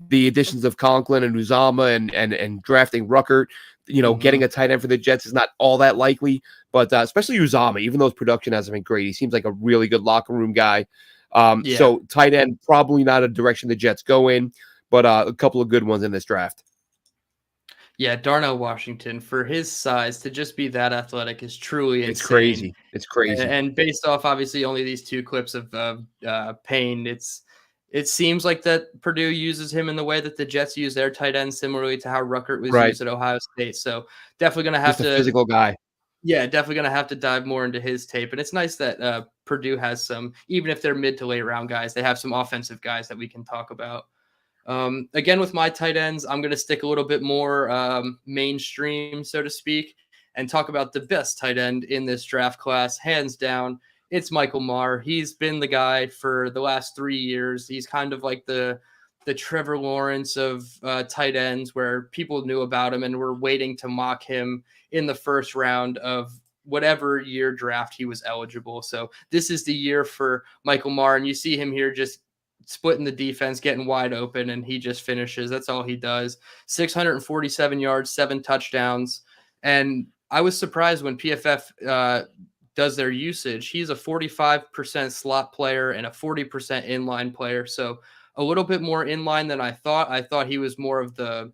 Speaker 2: the additions of Conklin and Uzama and drafting Ruckert. You know,
Speaker 1: Mm-hmm.
Speaker 2: getting a tight end for the Jets is not all that likely, but especially Uzama, even though his production hasn't been great, he seems like a really good locker room guy.
Speaker 1: Yeah.
Speaker 2: So tight end, probably not a direction the Jets go in, but a couple of good ones in this draft.
Speaker 1: Yeah, Darnell Washington, for his size, to just be that athletic is truly
Speaker 2: It's
Speaker 1: insane.
Speaker 2: crazy. It's crazy.
Speaker 1: And based off obviously only these two clips of Payne, it seems like that Purdue uses him in the way that the Jets use their tight end, similarly to how Ruckert was
Speaker 2: Right.
Speaker 1: used at Ohio State. So definitely gonna have
Speaker 2: Just a
Speaker 1: to,
Speaker 2: physical guy.
Speaker 1: yeah, definitely gonna have to dive more into his tape. And it's nice that Purdue has some, even if they're mid to late round guys, they have some offensive guys that we can talk about. Again, with my tight ends, I'm going to stick a little bit more mainstream, so to speak, and talk about the best tight end in this draft class. Hands down, it's Michael Maher. He's been the guy for the last 3 years. He's kind of like the Trevor Lawrence of tight ends, where people knew about him and were waiting to mock him in the first round of whatever year draft he was eligible. So this is the year for Michael Maher, and you see him here just splitting the defense, getting wide open, and he just finishes. That's all he does. 647 yards, 7 touchdowns. And I was surprised when PFF does their usage. He's a 45% slot player and a 40% inline player. So a little bit more inline than I thought. I thought he was more of the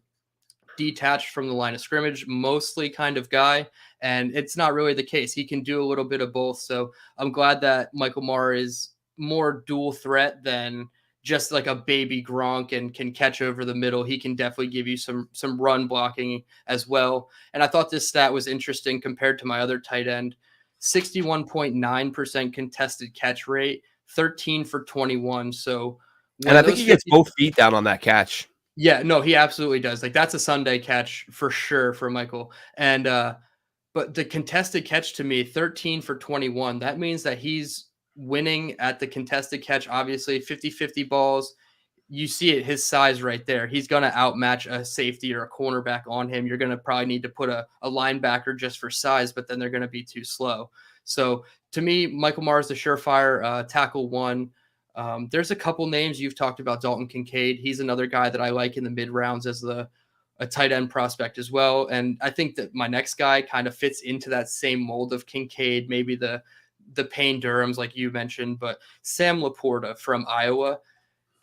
Speaker 1: detached from the line of scrimmage, mostly kind of guy. And it's not really the case. He can do a little bit of both. So I'm glad that Michael Maher is more dual threat than just like a baby Gronk and can catch over the middle. He can definitely give you some run blocking as well. And I thought this stat was interesting compared to my other tight end. 61.9% contested catch rate, 13 for 21. So
Speaker 2: And
Speaker 1: when
Speaker 2: I think
Speaker 1: those
Speaker 2: he gets
Speaker 1: 50,
Speaker 2: both feet down on that catch.
Speaker 1: yeah, no, he absolutely does. Like that's a Sunday catch for sure for Michael. And but the contested catch to me, 13 for 21, that means that he's winning at the contested catch, obviously 50-50 balls. You see it, his size right there. He's going to outmatch a safety or a cornerback on him. You're going to probably need to put a linebacker just for size, but then they're going to be too slow. So to me, Michael Maher is the surefire tackle one. There's a couple names you've talked about. Dalton Kincaid. He's another guy that I like in the mid rounds as a tight end prospect as well. And I think that my next guy kind of fits into that same mold of Kincaid, maybe the Payne Durhams, like you mentioned, but Sam Laporta from Iowa.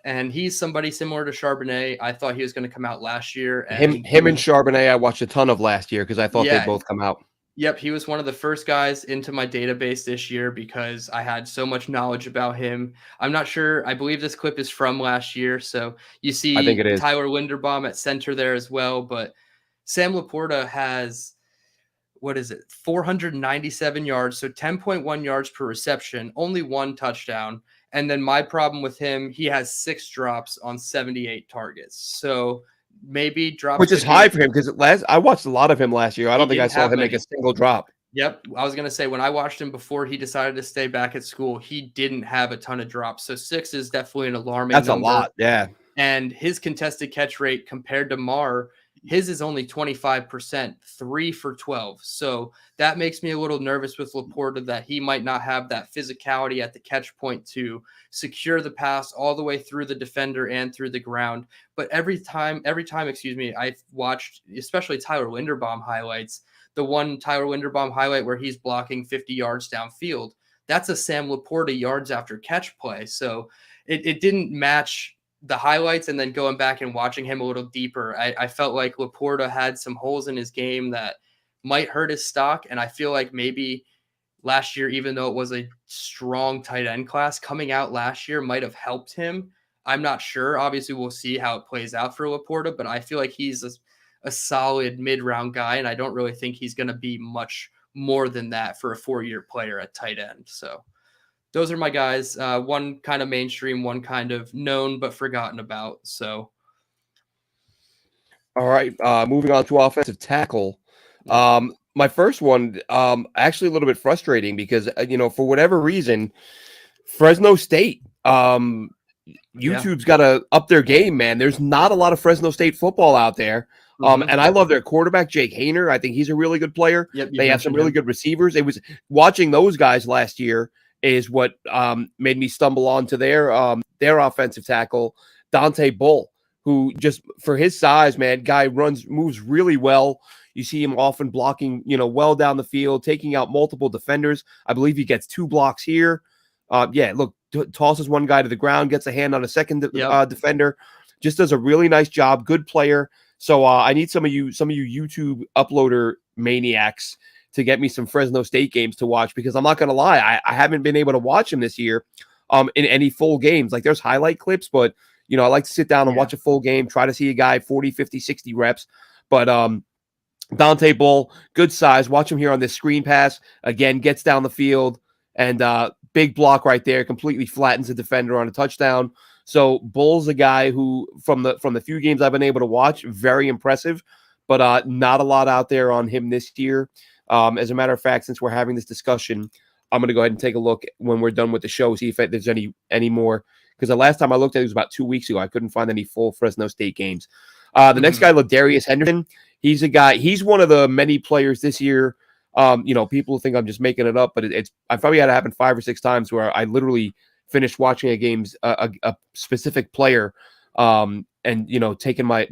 Speaker 1: And he's somebody similar to Charbonnet. I thought he was going to come out last year,
Speaker 2: Him
Speaker 1: and he
Speaker 2: him and
Speaker 1: was,
Speaker 2: Charbonnet I watched a ton of last year because I thought they'd
Speaker 1: yeah,
Speaker 2: both come out.
Speaker 1: yep, he was one of the first guys into my database this year because I had so much knowledge about him. I'm not sure. I believe this clip is from last year. So you
Speaker 2: I think
Speaker 1: see
Speaker 2: it is.
Speaker 1: Tyler Linderbaum at center there as well. But Sam Laporta has, what is it, 497 yards, so 10.1 yards per reception, only 1 touchdown. And then my problem with him, he has 6 drops on 78 targets. So maybe drops
Speaker 2: Which is
Speaker 1: could
Speaker 2: high
Speaker 1: be,
Speaker 2: for him because I watched a lot of him last year. I
Speaker 1: he
Speaker 2: don't think I
Speaker 1: didn't
Speaker 2: saw
Speaker 1: have
Speaker 2: him make a
Speaker 1: many.
Speaker 2: single drop.
Speaker 1: Yep. I was going to say, when I watched him before he decided to stay back at school, he didn't have a ton of drops. So 6 is definitely an alarming
Speaker 2: That's a
Speaker 1: number.
Speaker 2: lot. Yeah.
Speaker 1: And his contested catch rate compared to Maher, his is only 25%, 3 for 12. So that makes me a little nervous with Laporta that he might not have that physicality at the catch point to secure the pass all the way through the defender and through the ground. But every time, excuse me, I've watched, especially Tyler Linderbaum highlights, the one Tyler Linderbaum highlight where he's blocking 50 yards downfield, that's a Sam Laporta yards after catch play. So it didn't match the highlights, and then going back and watching him a little deeper, I felt like Laporta had some holes in his game that might hurt his stock. And I feel like maybe last year, even though it was a strong tight end class, coming out last year might have helped him. I'm not sure. Obviously, we'll see how it plays out for Laporta, but I feel like he's a solid mid-round guy, and I don't really think he's going to be much more than that for a 4-year player at tight end. So those are my guys. One kind of mainstream, one kind of known but forgotten about. So,
Speaker 2: All right. Moving on to offensive tackle.
Speaker 1: yep.
Speaker 2: My first one, actually a little bit frustrating because for whatever reason, Fresno State.
Speaker 1: Yeah.
Speaker 2: YouTube's got to up their game, man. There's not a lot of Fresno State football out there.
Speaker 1: Mm-hmm.
Speaker 2: And I love their quarterback, Jake Hayner. I think he's a really good player.
Speaker 1: Yep. You
Speaker 2: They have some
Speaker 1: mentioned
Speaker 2: really
Speaker 1: him.
Speaker 2: good receivers. It was watching those guys last year. is what made me stumble onto their offensive tackle, Dante Bull, who just for his size, man, guy moves really well. You see him often blocking, well down the field, taking out multiple defenders. I believe he gets 2 blocks here. Yeah, look, tosses one guy to the ground, gets a hand on a second
Speaker 1: Yep.
Speaker 2: defender. Just does a really nice job. Good player. So I need some of you YouTube uploader maniacs to get me some Fresno State games to watch, because I'm not going to lie, I haven't been able to watch him this year in any full games. Like, there's highlight clips, but I like to sit down and
Speaker 1: Yeah.
Speaker 2: watch a full game, try to see a guy 40, 50, 60 reps. But Dante Bull, good size. Watch him here on this screen pass. Again, gets down the field, and big block right there, completely flattens the defender on a touchdown. So Bull's a guy who, from the few games I've been able to watch, very impressive, but not a lot out there on him this year. As a matter of fact, since we're having this discussion, I'm going to go ahead and take a look when we're done with the show, see if there's any more. Because the last time I looked at it was about 2 weeks ago. I couldn't find any full Fresno State games. The next guy, Ladarius Henderson. He's a guy. He's one of the many players this year. People think I'm just making it up, but I probably had it happen 5 or 6 times where I literally finished watching a specific player, and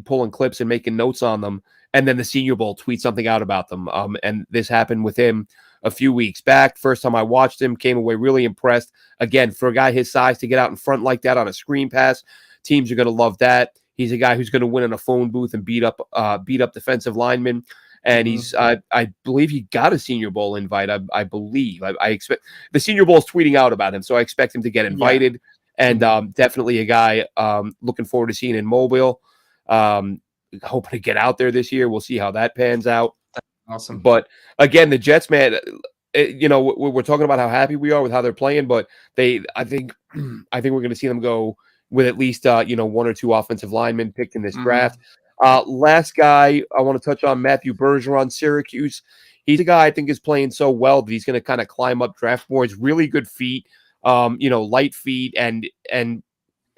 Speaker 2: pulling clips and making notes on them, and then the Senior Bowl tweet something out about them. And this happened with him a few weeks back. First time I watched him, came away really impressed. Again, for a guy his size to get out in front like that on a screen pass, teams are going to love that. He's a guy who's going to win in a phone booth and beat up defensive linemen. And he's, I believe he got a Senior Bowl invite. I believe. I expect the Senior Bowl is tweeting out about him, so I expect him to get invited. Yeah. And definitely a guy looking forward to seeing in Mobile. Hoping to get out there this year. We'll see how that pans out.
Speaker 1: Awesome.
Speaker 2: But again, the Jets, man, we're talking about how happy we are with how they're playing, but I think we're going to see them go with at least 1 or 2 offensive linemen picked in this draft. Last guy I want to touch on, Matthew Bergeron, Syracuse. He's a guy I think is playing so well that he's going to kind of climb up draft boards. Really good feet, light feet, and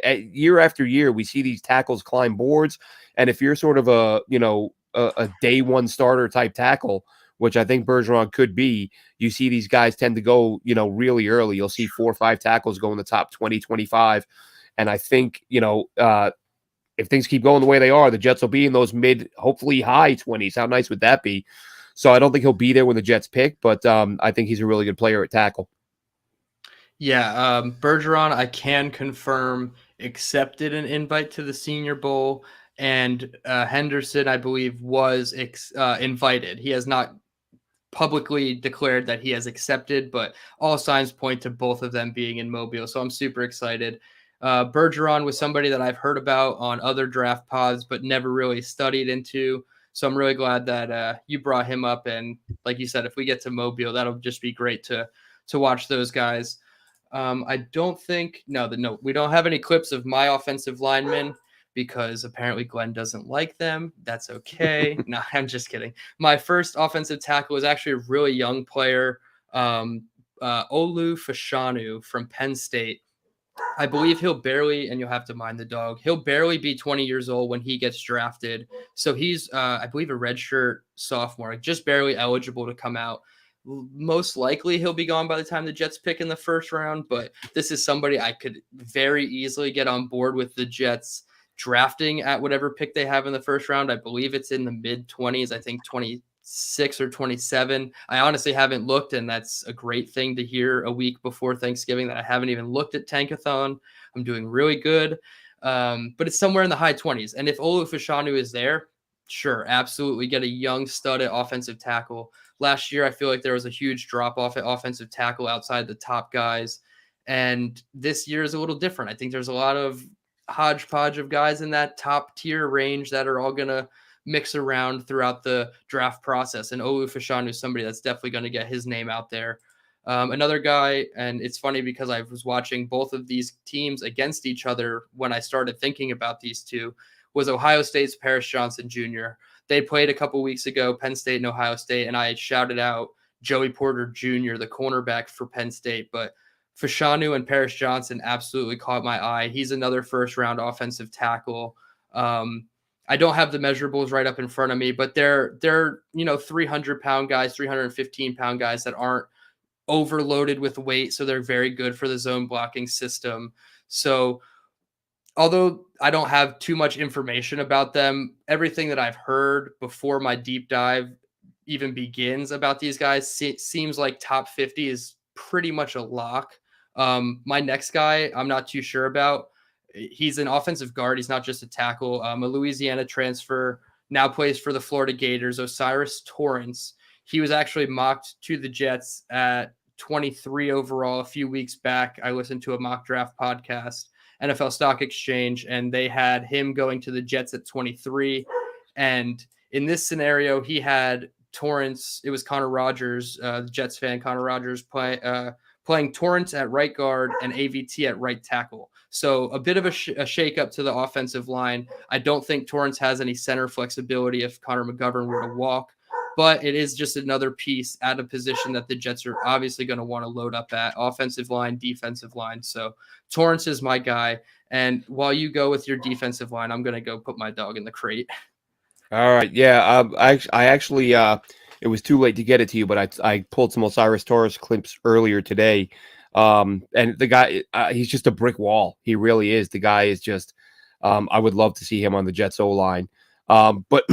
Speaker 2: year after year we see these tackles climb boards. And if you're sort of a day one starter type tackle, which I think Bergeron could be, you see these guys tend to go, really early. You'll see 4 or 5 tackles go in the top 20, 25. And I think, if things keep going the way they are, the Jets will be in those mid, hopefully high 20s. How nice would that be? So I don't think he'll be there when the Jets pick, but I think he's a really good player at tackle.
Speaker 1: Yeah, Bergeron, I can confirm, accepted an invite to the Senior Bowl, and Henderson, I believe, was invited. He has not publicly declared that he has accepted, but all signs point to both of them being in Mobile, so I'm super excited. Bergeron was somebody that I've heard about on other draft pods, but never really studied into, so I'm really glad that you brought him up, and like you said, if we get to Mobile, that'll just be great to watch those guys. I don't think we don't have any clips of my offensive linemen because apparently Glenn doesn't like them. That's okay. No, I'm just kidding. My first offensive tackle was actually a really young player, Olu Fashanu from Penn State. I believe he'll barely, and you'll have to mind the dog, he'll barely be 20 years old when he gets drafted. So he's, I believe, a redshirt sophomore, just barely eligible to come out. Most likely he'll be gone by the time the Jets pick in the first round, but this is somebody I could very easily get on board with the Jets drafting at whatever pick they have in the first round. I believe it's in the mid 20s, I think 26 or 27. I honestly haven't looked, and that's a great thing to hear a week before Thanksgiving that I haven't even looked at Tankathon. I'm doing really good, but it's somewhere in the high 20s. And if Olu Fashanu is there, sure, absolutely get a young stud at offensive tackle. Last year, I feel like there was a huge drop-off at offensive tackle outside the top guys, and this year is a little different. I think there's a lot of hodgepodge of guys in that top tier range that are all going to mix around throughout the draft process. And Olu Fashanu is somebody that's definitely going to get his name out there. Another guy, and it's funny because I was watching both of these teams against each other when I started thinking about these two, was Ohio State's Paris Johnson Jr. They played a couple weeks ago, Penn State and Ohio State, and I had shouted out Joey Porter Jr., the cornerback for Penn State, but Fashanu and Paris Johnson absolutely caught my eye. He's another first-round offensive tackle. I don't have the measurables right up in front of me, but they're 300-pound guys, 315-pound guys that aren't overloaded with weight, so they're very good for the zone blocking system. So although I don't have too much information about them, everything that I've heard before my deep dive even begins about these guys seems like top 50 is pretty much a lock. My next guy, I'm not too sure about. He's an offensive guard. He's not just a tackle. A Louisiana transfer, now plays for the Florida Gators, Osiris Torrance. He was actually mocked to the Jets at 23 overall a few weeks back. I listened to a mock draft podcast, NFL Stock Exchange, and they had him going to the Jets at 23. And in this scenario, he had Torrance. It was Connor Rogers, the Jets fan, Connor Rogers playing Torrance at right guard and AVT at right tackle. So a bit of a shake-up to the offensive line. I don't think Torrance has any center flexibility if Connor McGovern were to walk, but it is just another piece at a position that the Jets are obviously going to want to load up at, offensive line, defensive line. So Torrance is my guy. And while you go with your defensive line, I'm going to go put my dog in the crate.
Speaker 2: All right, yeah. I actually it was too late to get it to you, but I pulled some Osiris Torres clips earlier today. And the guy, he's just a brick wall. He really is. The guy is just. I would love to see him on the Jets O line. But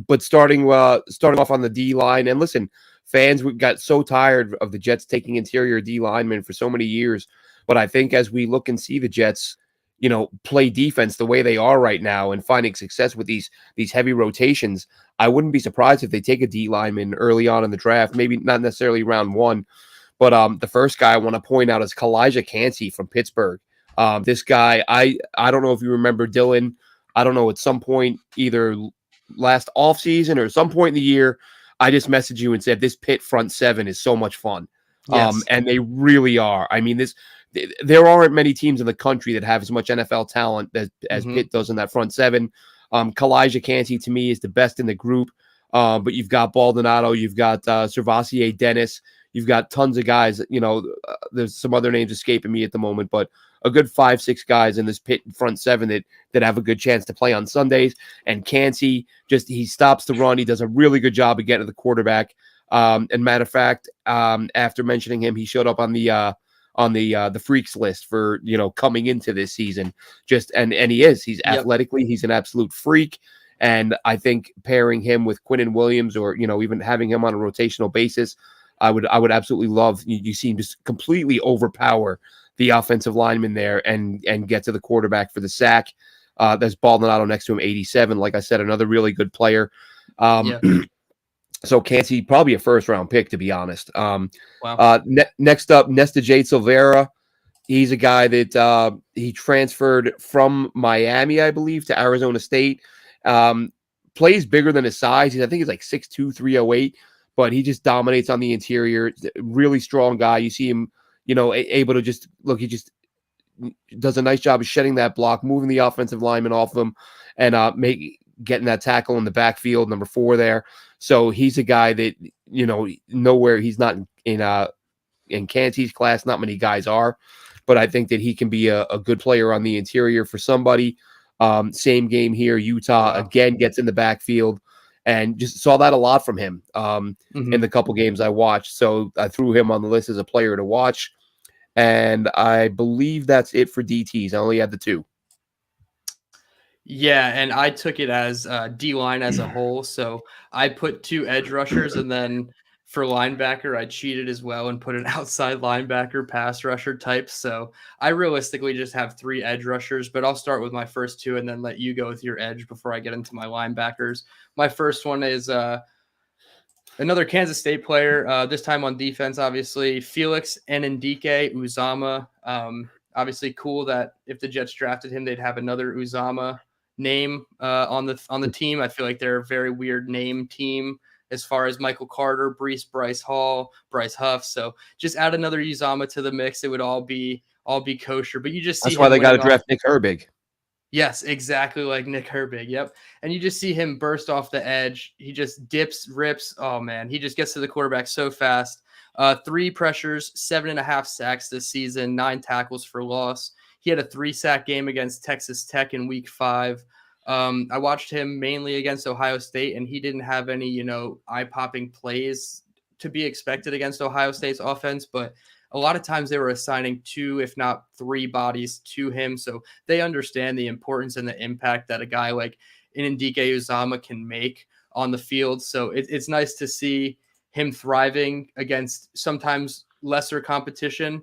Speaker 2: but starting off on the D line, and listen, fans, we got so tired of the Jets taking interior D linemen for so many years. But I think as we look and see the Jets, play defense the way they are right now and finding success with these heavy rotations, I wouldn't be surprised if they take a D lineman early on in the draft, maybe not necessarily round one. But the first guy I want to point out is Kalijah Cansey from Pittsburgh. This guy, I don't know if you remember Dylan. I don't know, at some point, either last offseason or some point in the year, I just messaged you and said, this Pitt front seven is so much fun.
Speaker 1: Yes.
Speaker 2: And they really are. I mean, there aren't many teams in the country that have as much NFL talent as Pitt does in that front seven. Kalijah Cansey, to me, is the best in the group. But you've got Baldonado, you've got Servassier Dennis, you've got tons of guys. There's some other names escaping me at the moment, but a good 5-6 guys in this Pitt front seven that have a good chance to play on Sundays. And Cansey, he stops the run. He does a really good job of getting to the quarterback. And matter of fact, after mentioning him, he showed up on the freaks list for coming into this season. And he's athletically, he's an absolute freak. And I think pairing him with Quinnen Williams, or even having him on a rotational basis, I would absolutely love. You see him just completely overpower the offensive lineman there and get to the quarterback for the sack. There's Baldonado next to him, 87. Like I said, another really good player. So Cansey, probably a first-round pick, to be honest.
Speaker 1: Wow.
Speaker 2: Next up, Nesta J. Silvera. He's a guy that he transferred from Miami, I believe, to Arizona State. Plays bigger than his size. I think he's like 6'2", 308, but he just dominates on the interior. Really strong guy. You see him, able to just look. He just does a nice job of shedding that block, moving the offensive lineman off him, and getting that tackle in the backfield, number 4 there. So he's a guy that, nowhere, he's not in Cansey's class. Not many guys are, but I think that he can be a good player on the interior for somebody. Same game here. Utah again gets in the backfield, and just saw that a lot from him in the couple games I watched. So I threw him on the list as a player to watch. And I believe that's it for DTs. I only had the 2.
Speaker 1: Yeah, and I took it as D-line as a whole. So I put 2 edge rushers, and then for linebacker, I cheated as well and put an outside linebacker pass rusher type. So I realistically just have 3 edge rushers, but I'll start with my first 2 and then let you go with your edge before I get into my linebackers. My first one is another Kansas State player, this time on defense, obviously, Felix Enendike Uzama. Obviously cool that if the Jets drafted him, they'd have another Uzama name on the team. I feel like they're a very weird name team as far as Michael Carter, Bryce Hall, Bryce Huff. So just add another Uzama to the mix. It would all be kosher. But you just see
Speaker 2: That's why
Speaker 1: him
Speaker 2: they got to
Speaker 1: winning
Speaker 2: draft Nick Herbig.
Speaker 1: Yes, exactly like Nick Herbig. Yep. And you just see him burst off the edge. He just dips, rips. Oh, man. He just gets to the quarterback so fast. 3 pressures, 7.5 sacks this season, 9 tackles for loss. He had a 3-sack game against Texas Tech in week 5. I watched him mainly against Ohio State, and he didn't have any, eye-popping plays to be expected against Ohio State's offense, but a lot of times they were assigning 2, if not 3 bodies to him. So they understand the importance and the impact that a guy like Ndike Uzama can make on the field. So it's nice to see him thriving against sometimes lesser competition,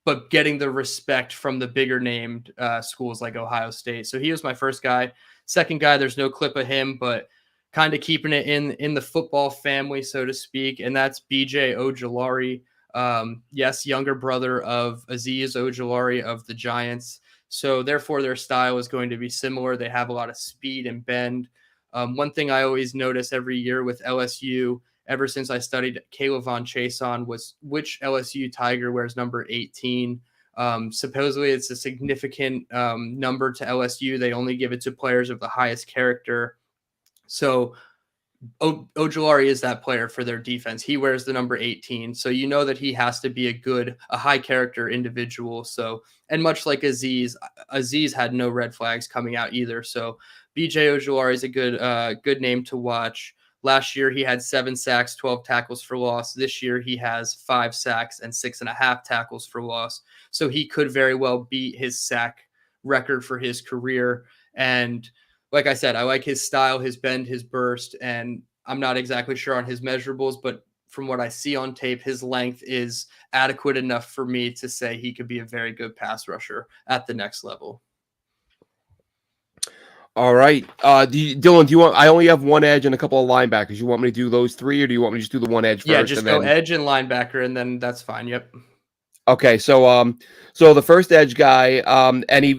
Speaker 1: but getting the respect from the bigger named schools like Ohio State. So he was my first guy. Second guy, there's no clip of him, but kind of keeping it in the football family, so to speak, and that's BJ Ojulari. Yes, younger brother of Azeez Ojulari of the Giants. So therefore, their style is going to be similar. They have a lot of speed and bend. One thing I always notice every year with LSU, ever since I studied Caleb Von Chason, was which LSU Tiger wears number 18. Supposedly, it's a significant number to LSU. They only give it to players of the highest character. So Ojulari is that player for their defense. He wears the number 18. So you know that he has to be a high character individual. So, and much like Azeez had no red flags coming out either. So BJ Ojulari is a good name to watch. Last year, he had 7 sacks, 12 tackles for loss. This year, he has 5 sacks and 6.5 tackles for loss. So he could very well beat his sack record for his career. And like I said, I like his style, his bend, his burst, and I'm not exactly sure on his measurables, but from what I see on tape, his length is adequate enough for me to say he could be a very good pass rusher at the next level.
Speaker 2: All right. Dylan, do you want? I only have one edge and a couple of linebackers. You want me to do those 3, or do you want me to just do the one edge first?
Speaker 1: Yeah, just go edge and linebacker, and then that's fine. Yep.
Speaker 2: Okay, so the first edge guy, and he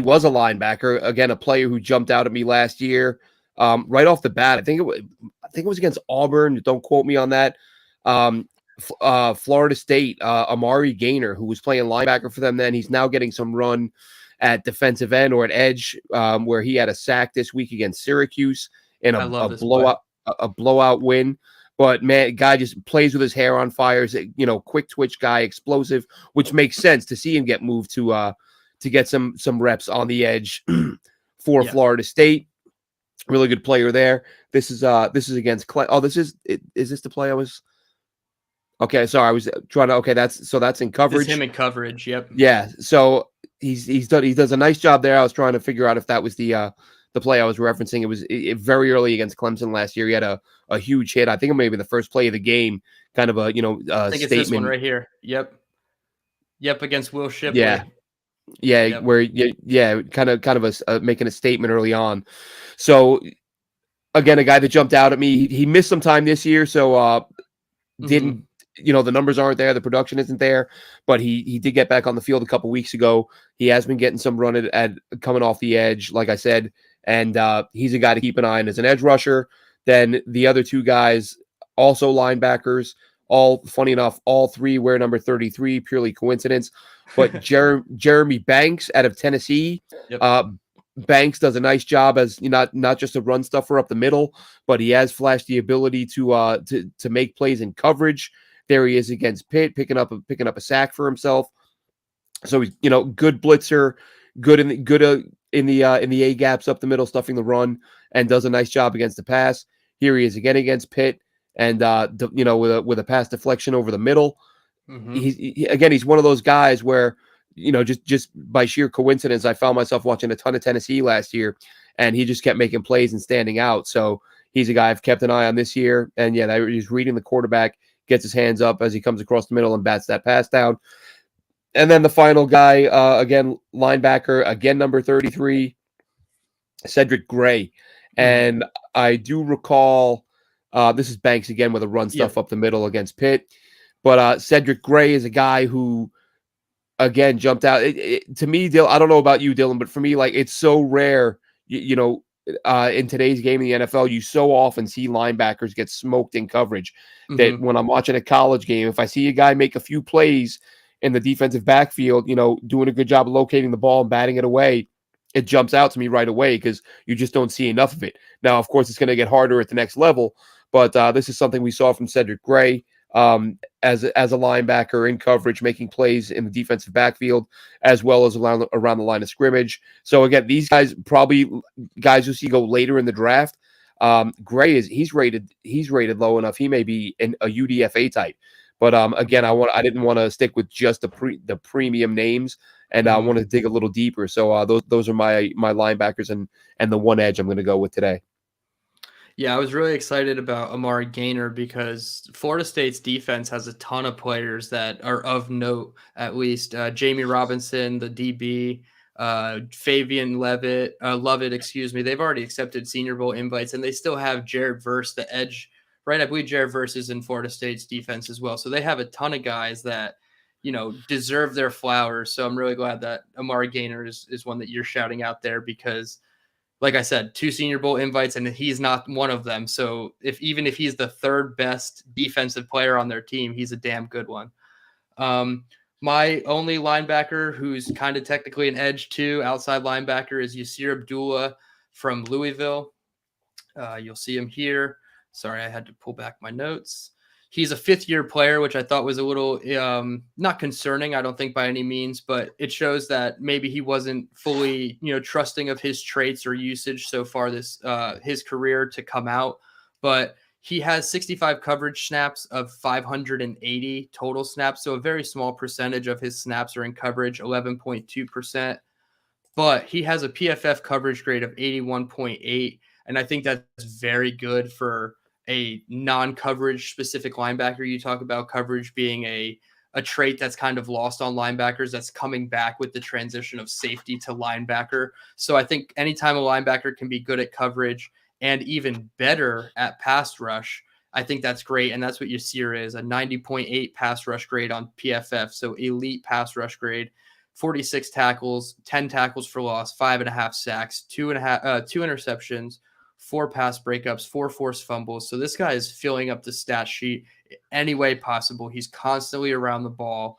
Speaker 2: was a linebacker, again, a player who jumped out at me last year, right off the bat. I think it was against Auburn. Don't quote me on that. Florida State, Amari Gaynor, who was playing linebacker for them then. He's now getting some run at defensive end or at edge, where he had a sack this week against Syracuse in a blowout win. But man, guy just plays with his hair on fire. Quick twitch guy, explosive, which makes sense to see him get moved to get some reps on the edge for Florida State. Really good player there. This is against Clay. Oh, is this the play I was? Okay, sorry, I was trying to. Okay, that's in coverage.
Speaker 1: It's him in coverage. Yep.
Speaker 2: Yeah. So he does a nice job there. I was trying to figure out if that was the play I was referencing. It was very early against Clemson last year. He had a huge hit. I think it may be the first play of the game. Kind of a
Speaker 1: I think
Speaker 2: statement.
Speaker 1: It's this one right here. Yep, against Will Shipley.
Speaker 2: Yeah,
Speaker 1: Yep.
Speaker 2: where kind of making a statement early on. So again, a guy that jumped out at me. He missed some time this year, so didn't. The numbers aren't there, the production isn't there, but he did get back on the field a couple weeks ago. He has been getting some run at coming off the edge, like I said, and he's a guy to keep an eye on as an edge rusher. Then the other 2 guys, also linebackers, funny enough, all 3 wear number 33, purely coincidence. But Jeremy Banks out of Tennessee, Banks does a nice job as not just a run stuffer up the middle, but he has flashed the ability to make plays in coverage. There he is against Pitt, picking up a sack for himself. So he's good blitzer, good in the A gaps up the middle, stuffing the run, and does a nice job against the pass. Here he is again against Pitt, and with a pass deflection over the middle. He's one of those guys where just by sheer coincidence, I found myself watching a ton of Tennessee last year, and he just kept making plays and standing out. So he's a guy I've kept an eye on this year, and he's reading the quarterback. Gets his hands up as he comes across the middle and bats that pass down. And then the final guy, again, linebacker, again, number 33, Cedric Gray. And I do recall, this is Banks again with a run stuff up the middle against Pitt. But Cedric Gray is a guy who, again, jumped out. To me, I don't know about you, Dylan, but for me, it's so rare, in today's game in the NFL, you so often see linebackers get smoked in coverage that when I'm watching a college game, if I see a guy make a few plays in the defensive backfield, doing a good job of locating the ball and batting it away, it jumps out to me right away because you just don't see enough of it. Now, of course, it's going to get harder at the next level, but this is something we saw from Cedric Gray as a linebacker in coverage, making plays in the defensive backfield as well as around the line of scrimmage. So again, these guys probably guys you'll see go later in the draft. Gray he's rated low enough. He may be a UDFA type. But again,
Speaker 1: Mhm.
Speaker 2: I didn't want to stick with just the premium names, and I
Speaker 1: Mhm.
Speaker 2: want to dig a little deeper. So those are my linebackers and the one edge I'm going to go with today.
Speaker 1: Yeah, I was really excited about Amari Gainer because Florida State's defense has a ton of players that are of note, at least. Jamie Robinson, the DB, Fabian Lovett, excuse me. They've already accepted Senior Bowl invites, and they still have Jared Verse, the edge, right? I believe Jared Verse is in Florida State's defense as well. So they have a ton of guys that, deserve their flowers. So I'm really glad that Amari Gainer is one that you're shouting out there because – like I said, 2 Senior Bowl invites, and he's not one of them. So even if he's the third best defensive player on their team, he's a damn good one. Um, my only linebacker, who's kind of technically an edge too, outside linebacker, is Yasir Abdullah from Louisville. You'll see him here. Sorry, I had to pull back my notes. He's a fifth-year player, which I thought was a little not concerning, I don't think by any means, but it shows that maybe he wasn't fully, trusting of his traits or usage so far this his career to come out. But he has 65 coverage snaps of 580 total snaps, so a very small percentage of his snaps are in coverage, 11.2%. But he has a PFF coverage grade of 81.8. And I think that's very good for a non-coverage specific linebacker. You talk about coverage being a trait that's kind of lost on linebackers that's coming back with the transition of safety to linebacker. So I think anytime a linebacker can be good at coverage and even better at pass rush, I think that's great. And that's what Yasir is, a 90.8 pass rush grade on PFF. So elite pass rush grade. 46 tackles, 10 tackles for loss, 5.5 sacks, two interceptions, 4 pass breakups, 4 forced fumbles. So this guy is filling up the stat sheet any way possible. He's constantly around the ball.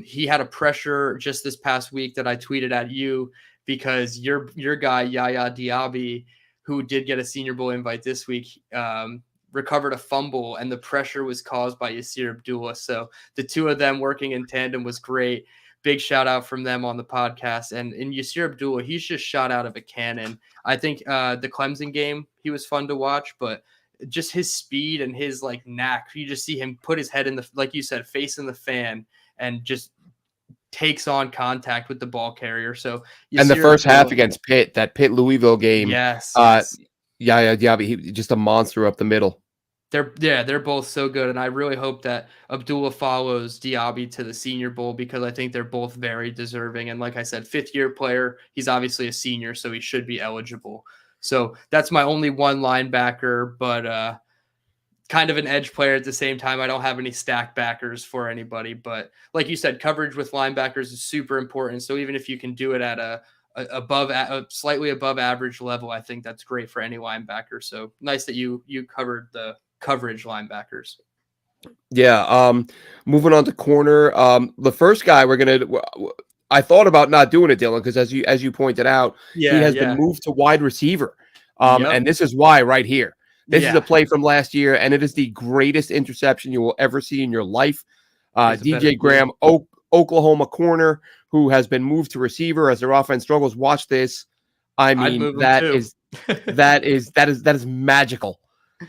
Speaker 1: He had a pressure just this past week that I tweeted at you because your guy Yaya Diaby, who did get a Senior Bowl invite this week, recovered a fumble, and the pressure was caused by Yasir Abdullah. So the two of them working in tandem was great. Big shout out from them on the podcast. And in Yasir Abdullah, he's just shot out of a cannon. I think the Clemson game, he was fun to watch, but just his speed and his like knack, you just see him put his head in the, like you said, face in the fan and just takes on contact with the ball carrier. So
Speaker 2: And the
Speaker 1: Yasir
Speaker 2: first half
Speaker 1: Abdullah,
Speaker 2: against Pitt, that Pitt Louisville game,
Speaker 1: yes,
Speaker 2: uh,
Speaker 1: yes.
Speaker 2: yeah, he just a monster up the middle.
Speaker 1: They're both so good, and I really hope that Abdullah follows Diaby to the Senior Bowl because I think they're both very deserving. And like I said, fifth-year player, he's obviously a senior, so he should be eligible. So that's my only one linebacker, but kind of an edge player at the same time. I don't have any stack backers for anybody, but like you said, coverage with linebackers is super important. So even if you can do it at a slightly above average level, I think that's great for any linebacker. So nice that you covered the coverage linebackers.
Speaker 2: Yeah. Moving on to corner. The first guy I thought about not doing it, Dylan, because as you pointed out, he
Speaker 1: Yeah,
Speaker 2: has been
Speaker 1: yeah.
Speaker 2: moved to wide receiver.
Speaker 1: Yep.
Speaker 2: And this is why right here. This is a
Speaker 1: Yeah.
Speaker 2: play from last year, and it is the greatest interception you will ever see in your life.
Speaker 1: He's a better
Speaker 2: DJ
Speaker 1: dude.
Speaker 2: Graham, Oklahoma corner, who has been moved to receiver as their offense struggles. Watch this. I
Speaker 1: I'd
Speaker 2: mean,
Speaker 1: move him too.
Speaker 2: that is magical.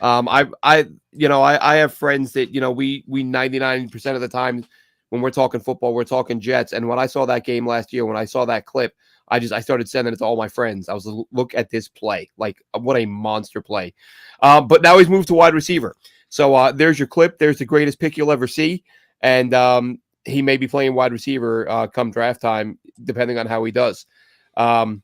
Speaker 2: I have friends that we 99% of the time when we're talking football, we're talking Jets. And when I saw that game last year, when I saw that clip, I started sending it to all my friends. I was look at this play, like what a monster play. But now he's moved to wide receiver. So there's your clip. There's the greatest pick you'll ever see, and he may be playing wide receiver come draft time, depending on how he does. My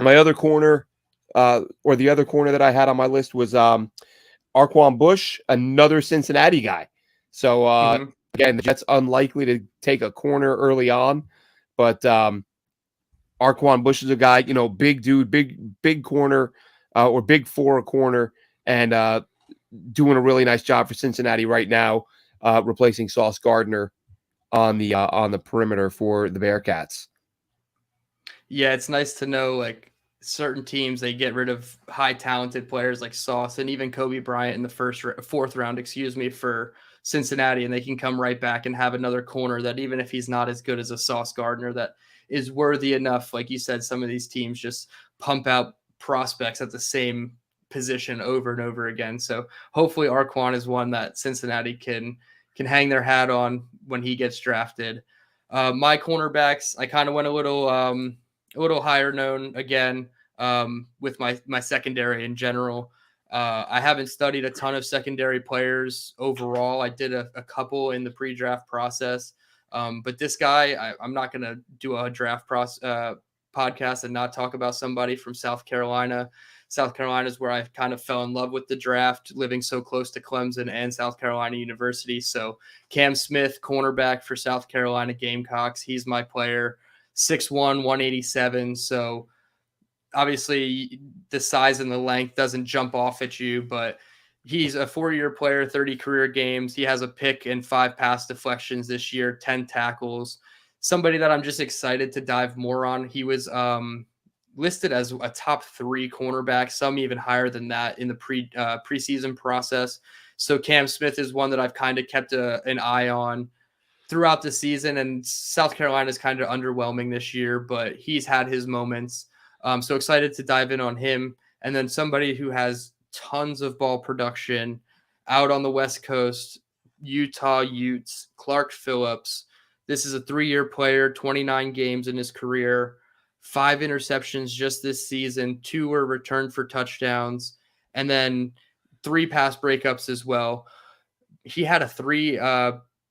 Speaker 2: other corner, or the other corner that I had on my list was Arquan Bush, another Cincinnati guy. So
Speaker 1: Mhm.
Speaker 2: again, the Jets unlikely to take a corner early on, but Arquan Bush is a guy, big dude, big corner, or big for a corner, and doing a really nice job for Cincinnati right now, replacing Sauce Gardner on the perimeter for the Bearcats.
Speaker 1: Yeah, it's nice to know like certain teams they get rid of high talented players like Sauce and even Kobe Bryant in the fourth round, excuse me, for Cincinnati, and they can come right back and have another corner that even if he's not as good as a Sauce Gardner, that is worthy enough. Like you said, some of these teams just pump out prospects at the same position over and over again. So hopefully Arquan is one that Cincinnati can hang their hat on when he gets drafted. My cornerbacks, I kind of went a little higher known again with my secondary in general. I haven't studied a ton of secondary players overall. I did a couple in the pre-draft process, but this guy, I'm not going to do a draft podcast and not talk about somebody from South Carolina. South Carolina is where I kind of fell in love with the draft, living so close to Clemson and South Carolina University. So Cam Smith, cornerback for South Carolina Gamecocks, he's my player. 6'1", 187. So obviously the size and the length doesn't jump off at you, but he's a 4-year player, 30 career games. He has a pick and 5 pass deflections this year, 10 tackles. Somebody that I'm just excited to dive more on. He was listed as a top 3 cornerback, some even higher than that in the preseason process. So Cam Smith is one that I've kind of kept an eye on throughout the season, and South Carolina is kind of underwhelming this year, but he's had his moments. So excited to dive in on him. And then somebody who has tons of ball production out on the West Coast, Utah Utes, Clark Phillips. This is a 3-year player, 29 games in his career, 5 interceptions just this season, 2 were returned for touchdowns, and then 3 pass breakups as well. He had a 3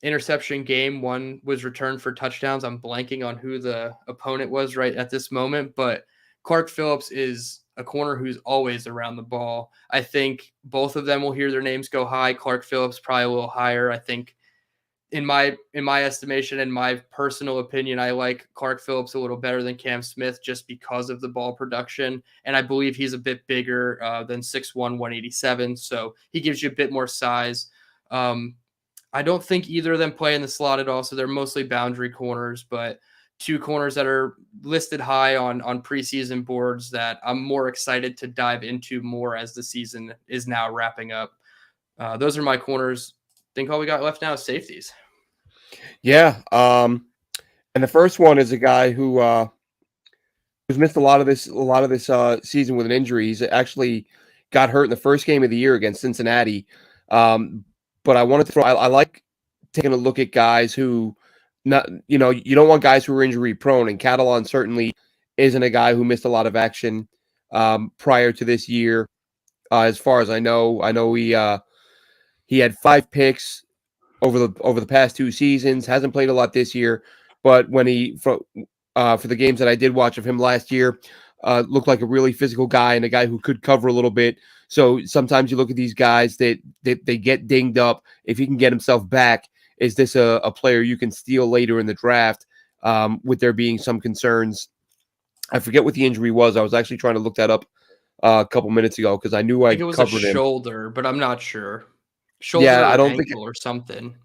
Speaker 1: interception game. 1 was returned for touchdowns. I'm blanking on who the opponent was right at this moment, but Clark Phillips is a corner who's always around the ball. I think both of them will hear their names go high. Clark Phillips probably a little higher. I think in my estimation and my personal opinion, I like Clark Phillips a little better than Cam Smith just because of the ball production. And I believe he's a bit bigger than 6'1", 187. So he gives you a bit more size. I don't think either of them play in the slot at all. So they're mostly boundary corners, but 2 corners that are listed high on preseason boards that I'm more excited to dive into more as the season is now wrapping up. Those are my corners. I think all we got left now is safeties.
Speaker 2: Yeah. And the first one is a guy who's missed a lot of this season with an injury. He's actually got hurt in the first game of the year against Cincinnati. But I wanted to I like taking a look at guys who you don't want guys who are injury prone, and Catalan certainly isn't a guy who missed a lot of action prior to this year. As far as I know he had 5 picks over the past 2 seasons. Hasn't played a lot this year, but when for the games that I did watch of him last year, looked like a really physical guy and a guy who could cover a little bit. So sometimes you look at these guys that they get dinged up. If he can get himself back, is this a player you can steal later in the draft? With there being some concerns, I forget what the injury was. I was actually trying to look that up a couple minutes ago because I knew I
Speaker 1: think it was
Speaker 2: covered
Speaker 1: a
Speaker 2: him.
Speaker 1: shoulder, but I'm not sure. Shoulder
Speaker 2: Yeah, I
Speaker 1: or
Speaker 2: don't
Speaker 1: ankle or something.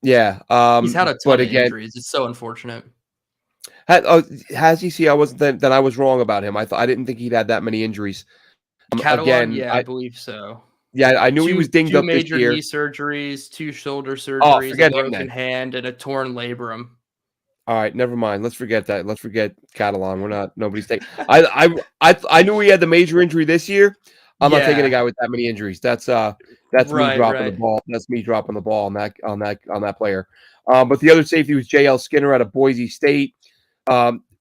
Speaker 2: Yeah,
Speaker 1: He's had a
Speaker 2: but
Speaker 1: ton of
Speaker 2: again,
Speaker 1: injuries. It's so unfortunate.
Speaker 2: has he? See, I wasn't then I was wrong about him. I didn't think he'd had that many injuries.
Speaker 1: Catalan,
Speaker 2: Again,
Speaker 1: yeah, I believe so.
Speaker 2: I knew he was dinged
Speaker 1: Two
Speaker 2: up this
Speaker 1: major
Speaker 2: year.
Speaker 1: knee surgeries, 2 shoulder
Speaker 2: Oh,
Speaker 1: surgeries, a
Speaker 2: forget him
Speaker 1: broken
Speaker 2: then.
Speaker 1: hand, and a torn labrum.
Speaker 2: All right, never mind. Let's forget that. Let's forget Catalan. We're not nobody's taking. I knew he had the major injury this year. I'm not taking a
Speaker 1: Yeah,
Speaker 2: guy with that many injuries. That's me dropping the
Speaker 1: right.
Speaker 2: ball. That's me dropping the ball on that player. But the other safety was J.L. Skinner out of Boise State.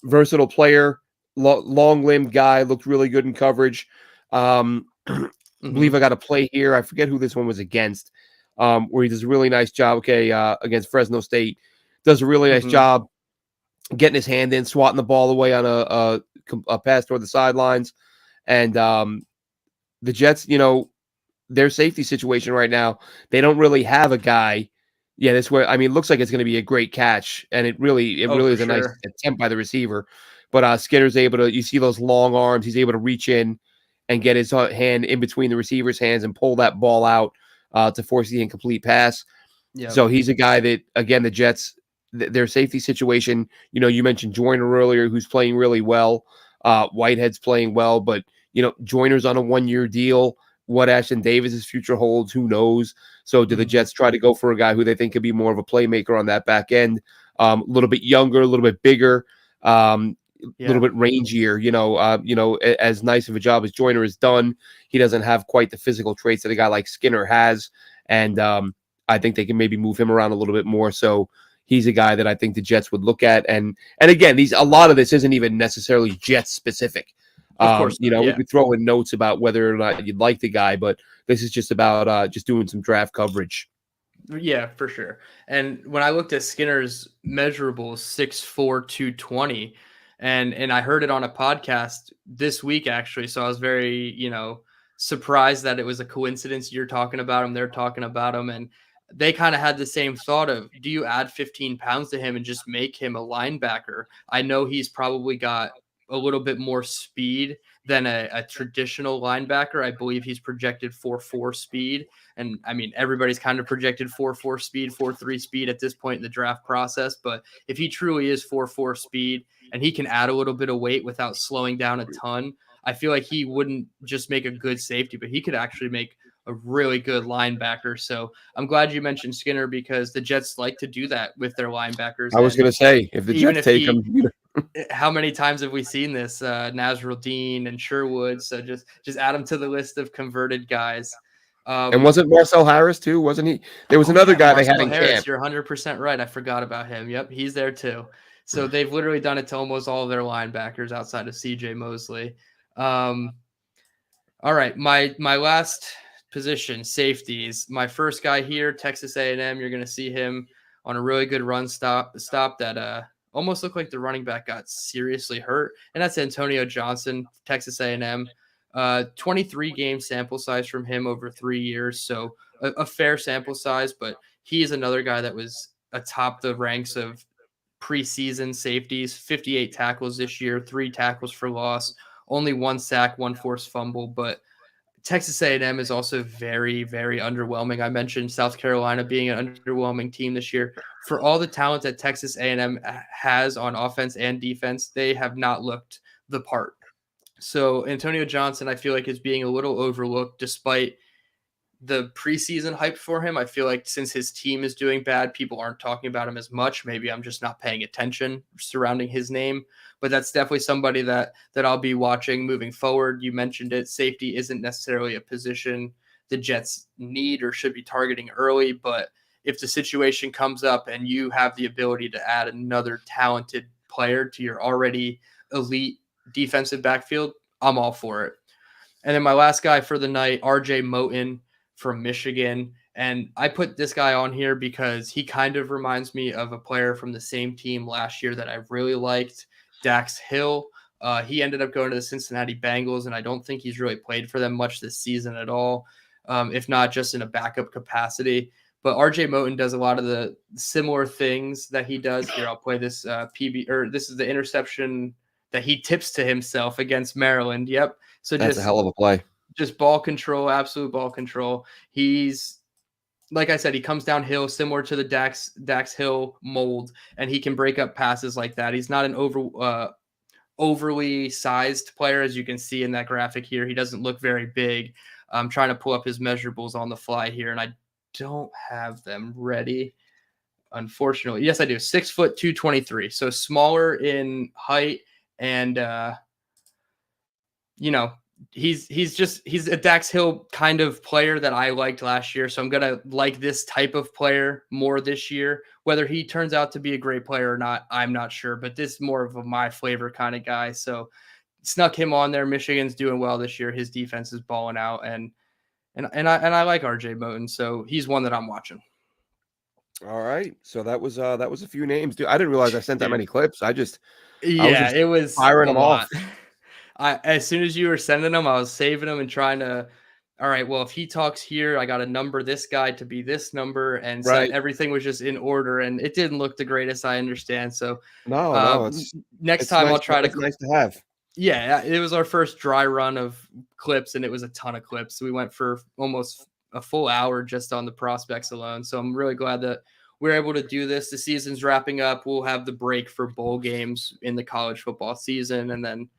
Speaker 2: Versatile player, long-limbed guy, looked really good in coverage. I believe I got a play here. I forget who this one was against, where he does a really nice job. Okay, against Fresno State, does a really nice job getting his hand in, swatting the ball away on a pass toward the sidelines. And the Jets, their safety situation right now, they don't really have a guy. Yeah, this way. I mean, it looks like it's going to be a great catch, and it really
Speaker 1: For
Speaker 2: is a nice
Speaker 1: sure.
Speaker 2: attempt by the receiver. But Skinner's able to. You see those long arms. He's able to reach in and get his hand in between the receiver's hands and pull that ball out to force the incomplete pass.
Speaker 1: Yeah.
Speaker 2: So he's a guy that, again, the Jets, their safety situation. You mentioned Joyner earlier, who's playing really well. Whitehead's playing well, but Joyner's on a 1-year deal. What Ashton Davis's future holds, who knows? So do the Jets try to go for a guy who they think could be more of a playmaker on that back end? A little bit younger, a little bit bigger. little bit rangier. As nice of a job as Joyner has done, he doesn't have quite the physical traits that a guy like Skinner has, and I think they can maybe move him around a little bit more. So he's a guy that I think the Jets would look at, and again, a lot of this isn't even necessarily Jets specific.
Speaker 1: Of course not,
Speaker 2: We
Speaker 1: yeah.
Speaker 2: could throw in notes about whether or not you'd like the guy, but this is just about just doing some draft coverage.
Speaker 1: Yeah, for sure. And when I looked at Skinner's measurables, 6'4", 220, and I heard it on a podcast this week actually, so I was very, surprised that it was a coincidence you're talking about him, they're talking about him, and they kind of had the same thought of, do you add 15 pounds to him and just make him a linebacker? I know he's probably got a little bit more speed than a traditional linebacker. I believe he's projected 4.4 speed. And I mean, everybody's kind of projected 4.4 speed, 4.3 speed at this point in the draft process. But if he truly is 4.4 speed and he can add a little bit of weight without slowing down a ton, I feel like he wouldn't just make a good safety, but he could actually make a really good linebacker. So I'm glad you mentioned Skinner because the Jets like to do that with their linebackers.
Speaker 2: I was going to say, if the
Speaker 1: even
Speaker 2: Jets
Speaker 1: if
Speaker 2: take him,
Speaker 1: how many times have we seen this? Nasruddin and Sherwood. So just add them to the list of converted guys.
Speaker 2: And wasn't Marcel Harris too? Wasn't he? There was another guy they had
Speaker 1: Marcel
Speaker 2: in
Speaker 1: Harris,
Speaker 2: camp.
Speaker 1: you're 100% right. I forgot about him. Yep, he's there too. So they've literally done it to almost all of their linebackers outside of CJ Mosley. All right, my last position, safeties. My first guy here, Texas A&M. You're going to see him on a really good run stop that almost looked like the running back got seriously hurt, and that's Antonio Johnson, Texas A&M. 23 game sample size from him over 3 years, so a fair sample size, but he is another guy that was atop the ranks of preseason safeties. 58 tackles this year, 3 tackles for loss, only 1 sack, 1 forced fumble, but Texas A&M is also very, very underwhelming. I mentioned South Carolina being an underwhelming team this year. For all the talent that Texas A&M has on offense and defense, they have not looked the part. So Antonio Johnson, I feel like, is being a little overlooked despite the preseason hype for him. I feel like since his team is doing bad, people aren't talking about him as much. Maybe I'm just not paying attention surrounding his name, but that's definitely somebody that I'll be watching moving forward. You mentioned it. Safety isn't necessarily a position the Jets need or should be targeting early, but if the situation comes up and you have the ability to add another talented player to your already elite defensive backfield, I'm all for it. And then my last guy for the night, RJ Moten from Michigan. And I put this guy on here because he kind of reminds me of a player from the same team last year that I really liked, Dax Hill. He ended up going to the Cincinnati Bengals, and I don't think he's really played for them much this season at all, if not just in a backup capacity. But RJ Moten does a lot of the similar things that he does here. I'll play this this is the interception that he tips to himself against Maryland. Yep. So
Speaker 2: that's a hell of a play.
Speaker 1: Just ball control, absolute ball control. He's, like I said, he comes downhill similar to the Dax Hill mold, and he can break up passes like that. He's not an overly sized player, as you can see in that graphic here. He doesn't look very big. I'm trying to pull up his measurables on the fly here, and I don't have them ready, unfortunately. Yes, I do. 6 foot 223, so smaller in height, and he's a Dax Hill kind of player that I liked last year. So I'm going to like this type of player more this year. Whether he turns out to be a great player or not, I'm not sure, but this is more of a my flavor kind of guy. So snuck him on there. Michigan's doing well this year. His defense is balling out, and I like RJ Moten. So he's one that I'm watching.
Speaker 2: All right. So that was a few names, dude. I didn't realize I sent that many clips. I was
Speaker 1: it was
Speaker 2: firing them
Speaker 1: lot.
Speaker 2: off.
Speaker 1: As soon as you were sending them, I was saving them and trying to, all right, well, if he talks here, I got to number this guy to be this number, and
Speaker 2: right.
Speaker 1: Everything was just in order, and it didn't look the greatest, I understand. So
Speaker 2: no,
Speaker 1: next time
Speaker 2: nice,
Speaker 1: I'll try to.
Speaker 2: It's nice to have.
Speaker 1: Yeah, it was our first dry run of clips, and it was a ton of clips. So we went for almost a full hour just on the prospects alone. So I'm really glad that we're able to do this. The season's wrapping up. We'll have the break for bowl games in the college football season, and then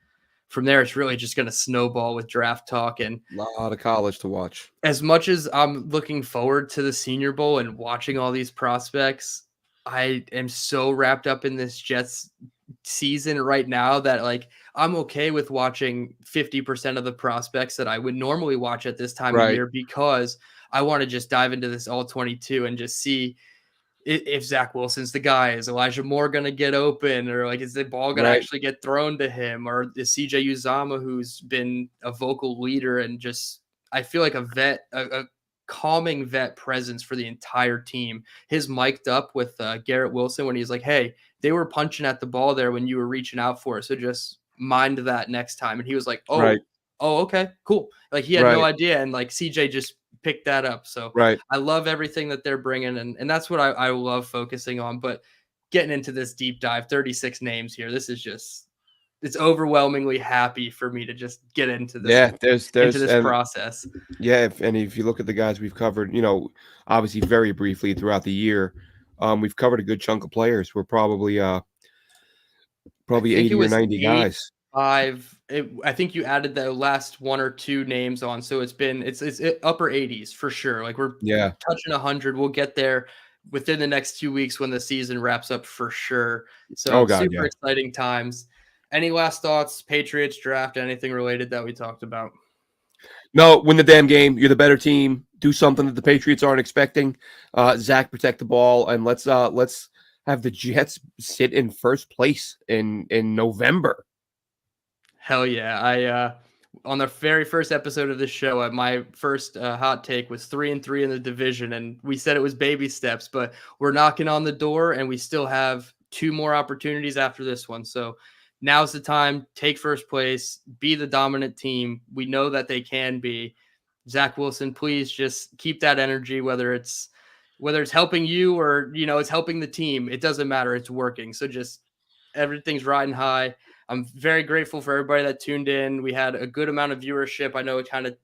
Speaker 1: from there, it's really just going to snowball with draft talk. And
Speaker 2: a lot of college to watch.
Speaker 1: As much as I'm looking forward to the Senior Bowl and watching all these prospects, I am so wrapped up in this Jets season right now that like I'm okay with watching 50% of the prospects that I would normally watch at this time of
Speaker 2: Right.
Speaker 1: year because I want to just dive into this all 22 and just see if Zach Wilson's the guy. Is Elijah Moore going to get open, or like is the ball going to
Speaker 2: Right.
Speaker 1: actually get thrown to him, or is CJ Uzama, who's been a vocal leader and just I feel like a vet, a calming vet presence for the entire team. His mic'd up with Garrett Wilson when he's like, "Hey, they were punching at the ball there when you were reaching out for it, so just mind that next time." And he was like,
Speaker 2: Right.
Speaker 1: "Oh, okay, cool." Like he had no
Speaker 2: Right.
Speaker 1: idea, and like CJ just picked that up. So
Speaker 2: Right.
Speaker 1: I love everything that they're bringing, and that's what I love focusing on. But getting into this deep dive, 36 names here, this is just it's overwhelmingly happy for me to just get
Speaker 2: Yeah,
Speaker 1: into
Speaker 2: there's
Speaker 1: this
Speaker 2: and
Speaker 1: process.
Speaker 2: yeah, if you look at the guys we've covered, obviously very briefly throughout the year, we've covered a good chunk of players. We're
Speaker 1: I
Speaker 2: probably
Speaker 1: think it
Speaker 2: 80 or
Speaker 1: was
Speaker 2: 90 guys.
Speaker 1: 85. I think you added the last one or two names on, so it's upper 80s for sure. Like we're
Speaker 2: Yeah.
Speaker 1: touching 100. We'll get there within the next 2 weeks when the season wraps up for sure.
Speaker 2: Oh
Speaker 1: So
Speaker 2: God,
Speaker 1: super
Speaker 2: yeah.
Speaker 1: exciting times. Any last thoughts? Patriots draft? Anything related that we talked about?
Speaker 2: No, win the damn game. You're the better team. Do something that the Patriots aren't expecting. Zach, protect the ball, and let's have the Jets sit in first place in November.
Speaker 1: Hell yeah. I on the very first episode of this show, my first hot take was 3-3 in the division, and we said it was baby steps, but we're knocking on the door, and we still have two more opportunities after this one. So now's the time. Take first place. Be the dominant team. We know that they can be. Zach Wilson, please just keep that energy. Whether it's helping you or it's helping the team, it doesn't matter. It's working. So just everything's riding high. I'm very grateful for everybody that tuned in. We had a good amount of viewership. I know it kind of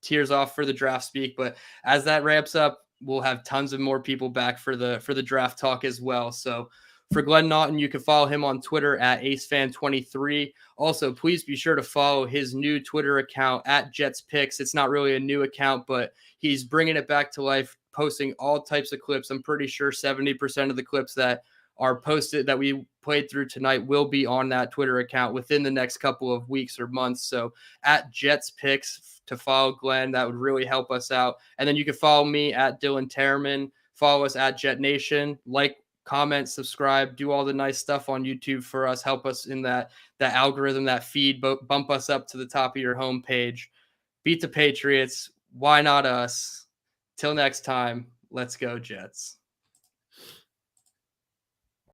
Speaker 1: tears off for the draft speak, but as that ramps up, we'll have tons of more people back for the draft talk as well. So for Glenn Naughton, you can follow him on Twitter at AceFan23. Also, please be sure to follow his new Twitter account at JetsPicks. It's not really a new account, but he's bringing it back to life, posting all types of clips. I'm pretty sure 70% of the clips that are posted that we played through tonight will be on that Twitter account within the next couple of weeks or months. So at Jets Picks to follow Glenn, that would really help us out. And then you can follow me at Dylan Terman, follow us at JetNation, like, comment, subscribe, do all the nice stuff on YouTube for us, help us in that algorithm, that feed, bump us up to the top of your homepage. Beat the Patriots. Why not us? Till next time, let's go Jets.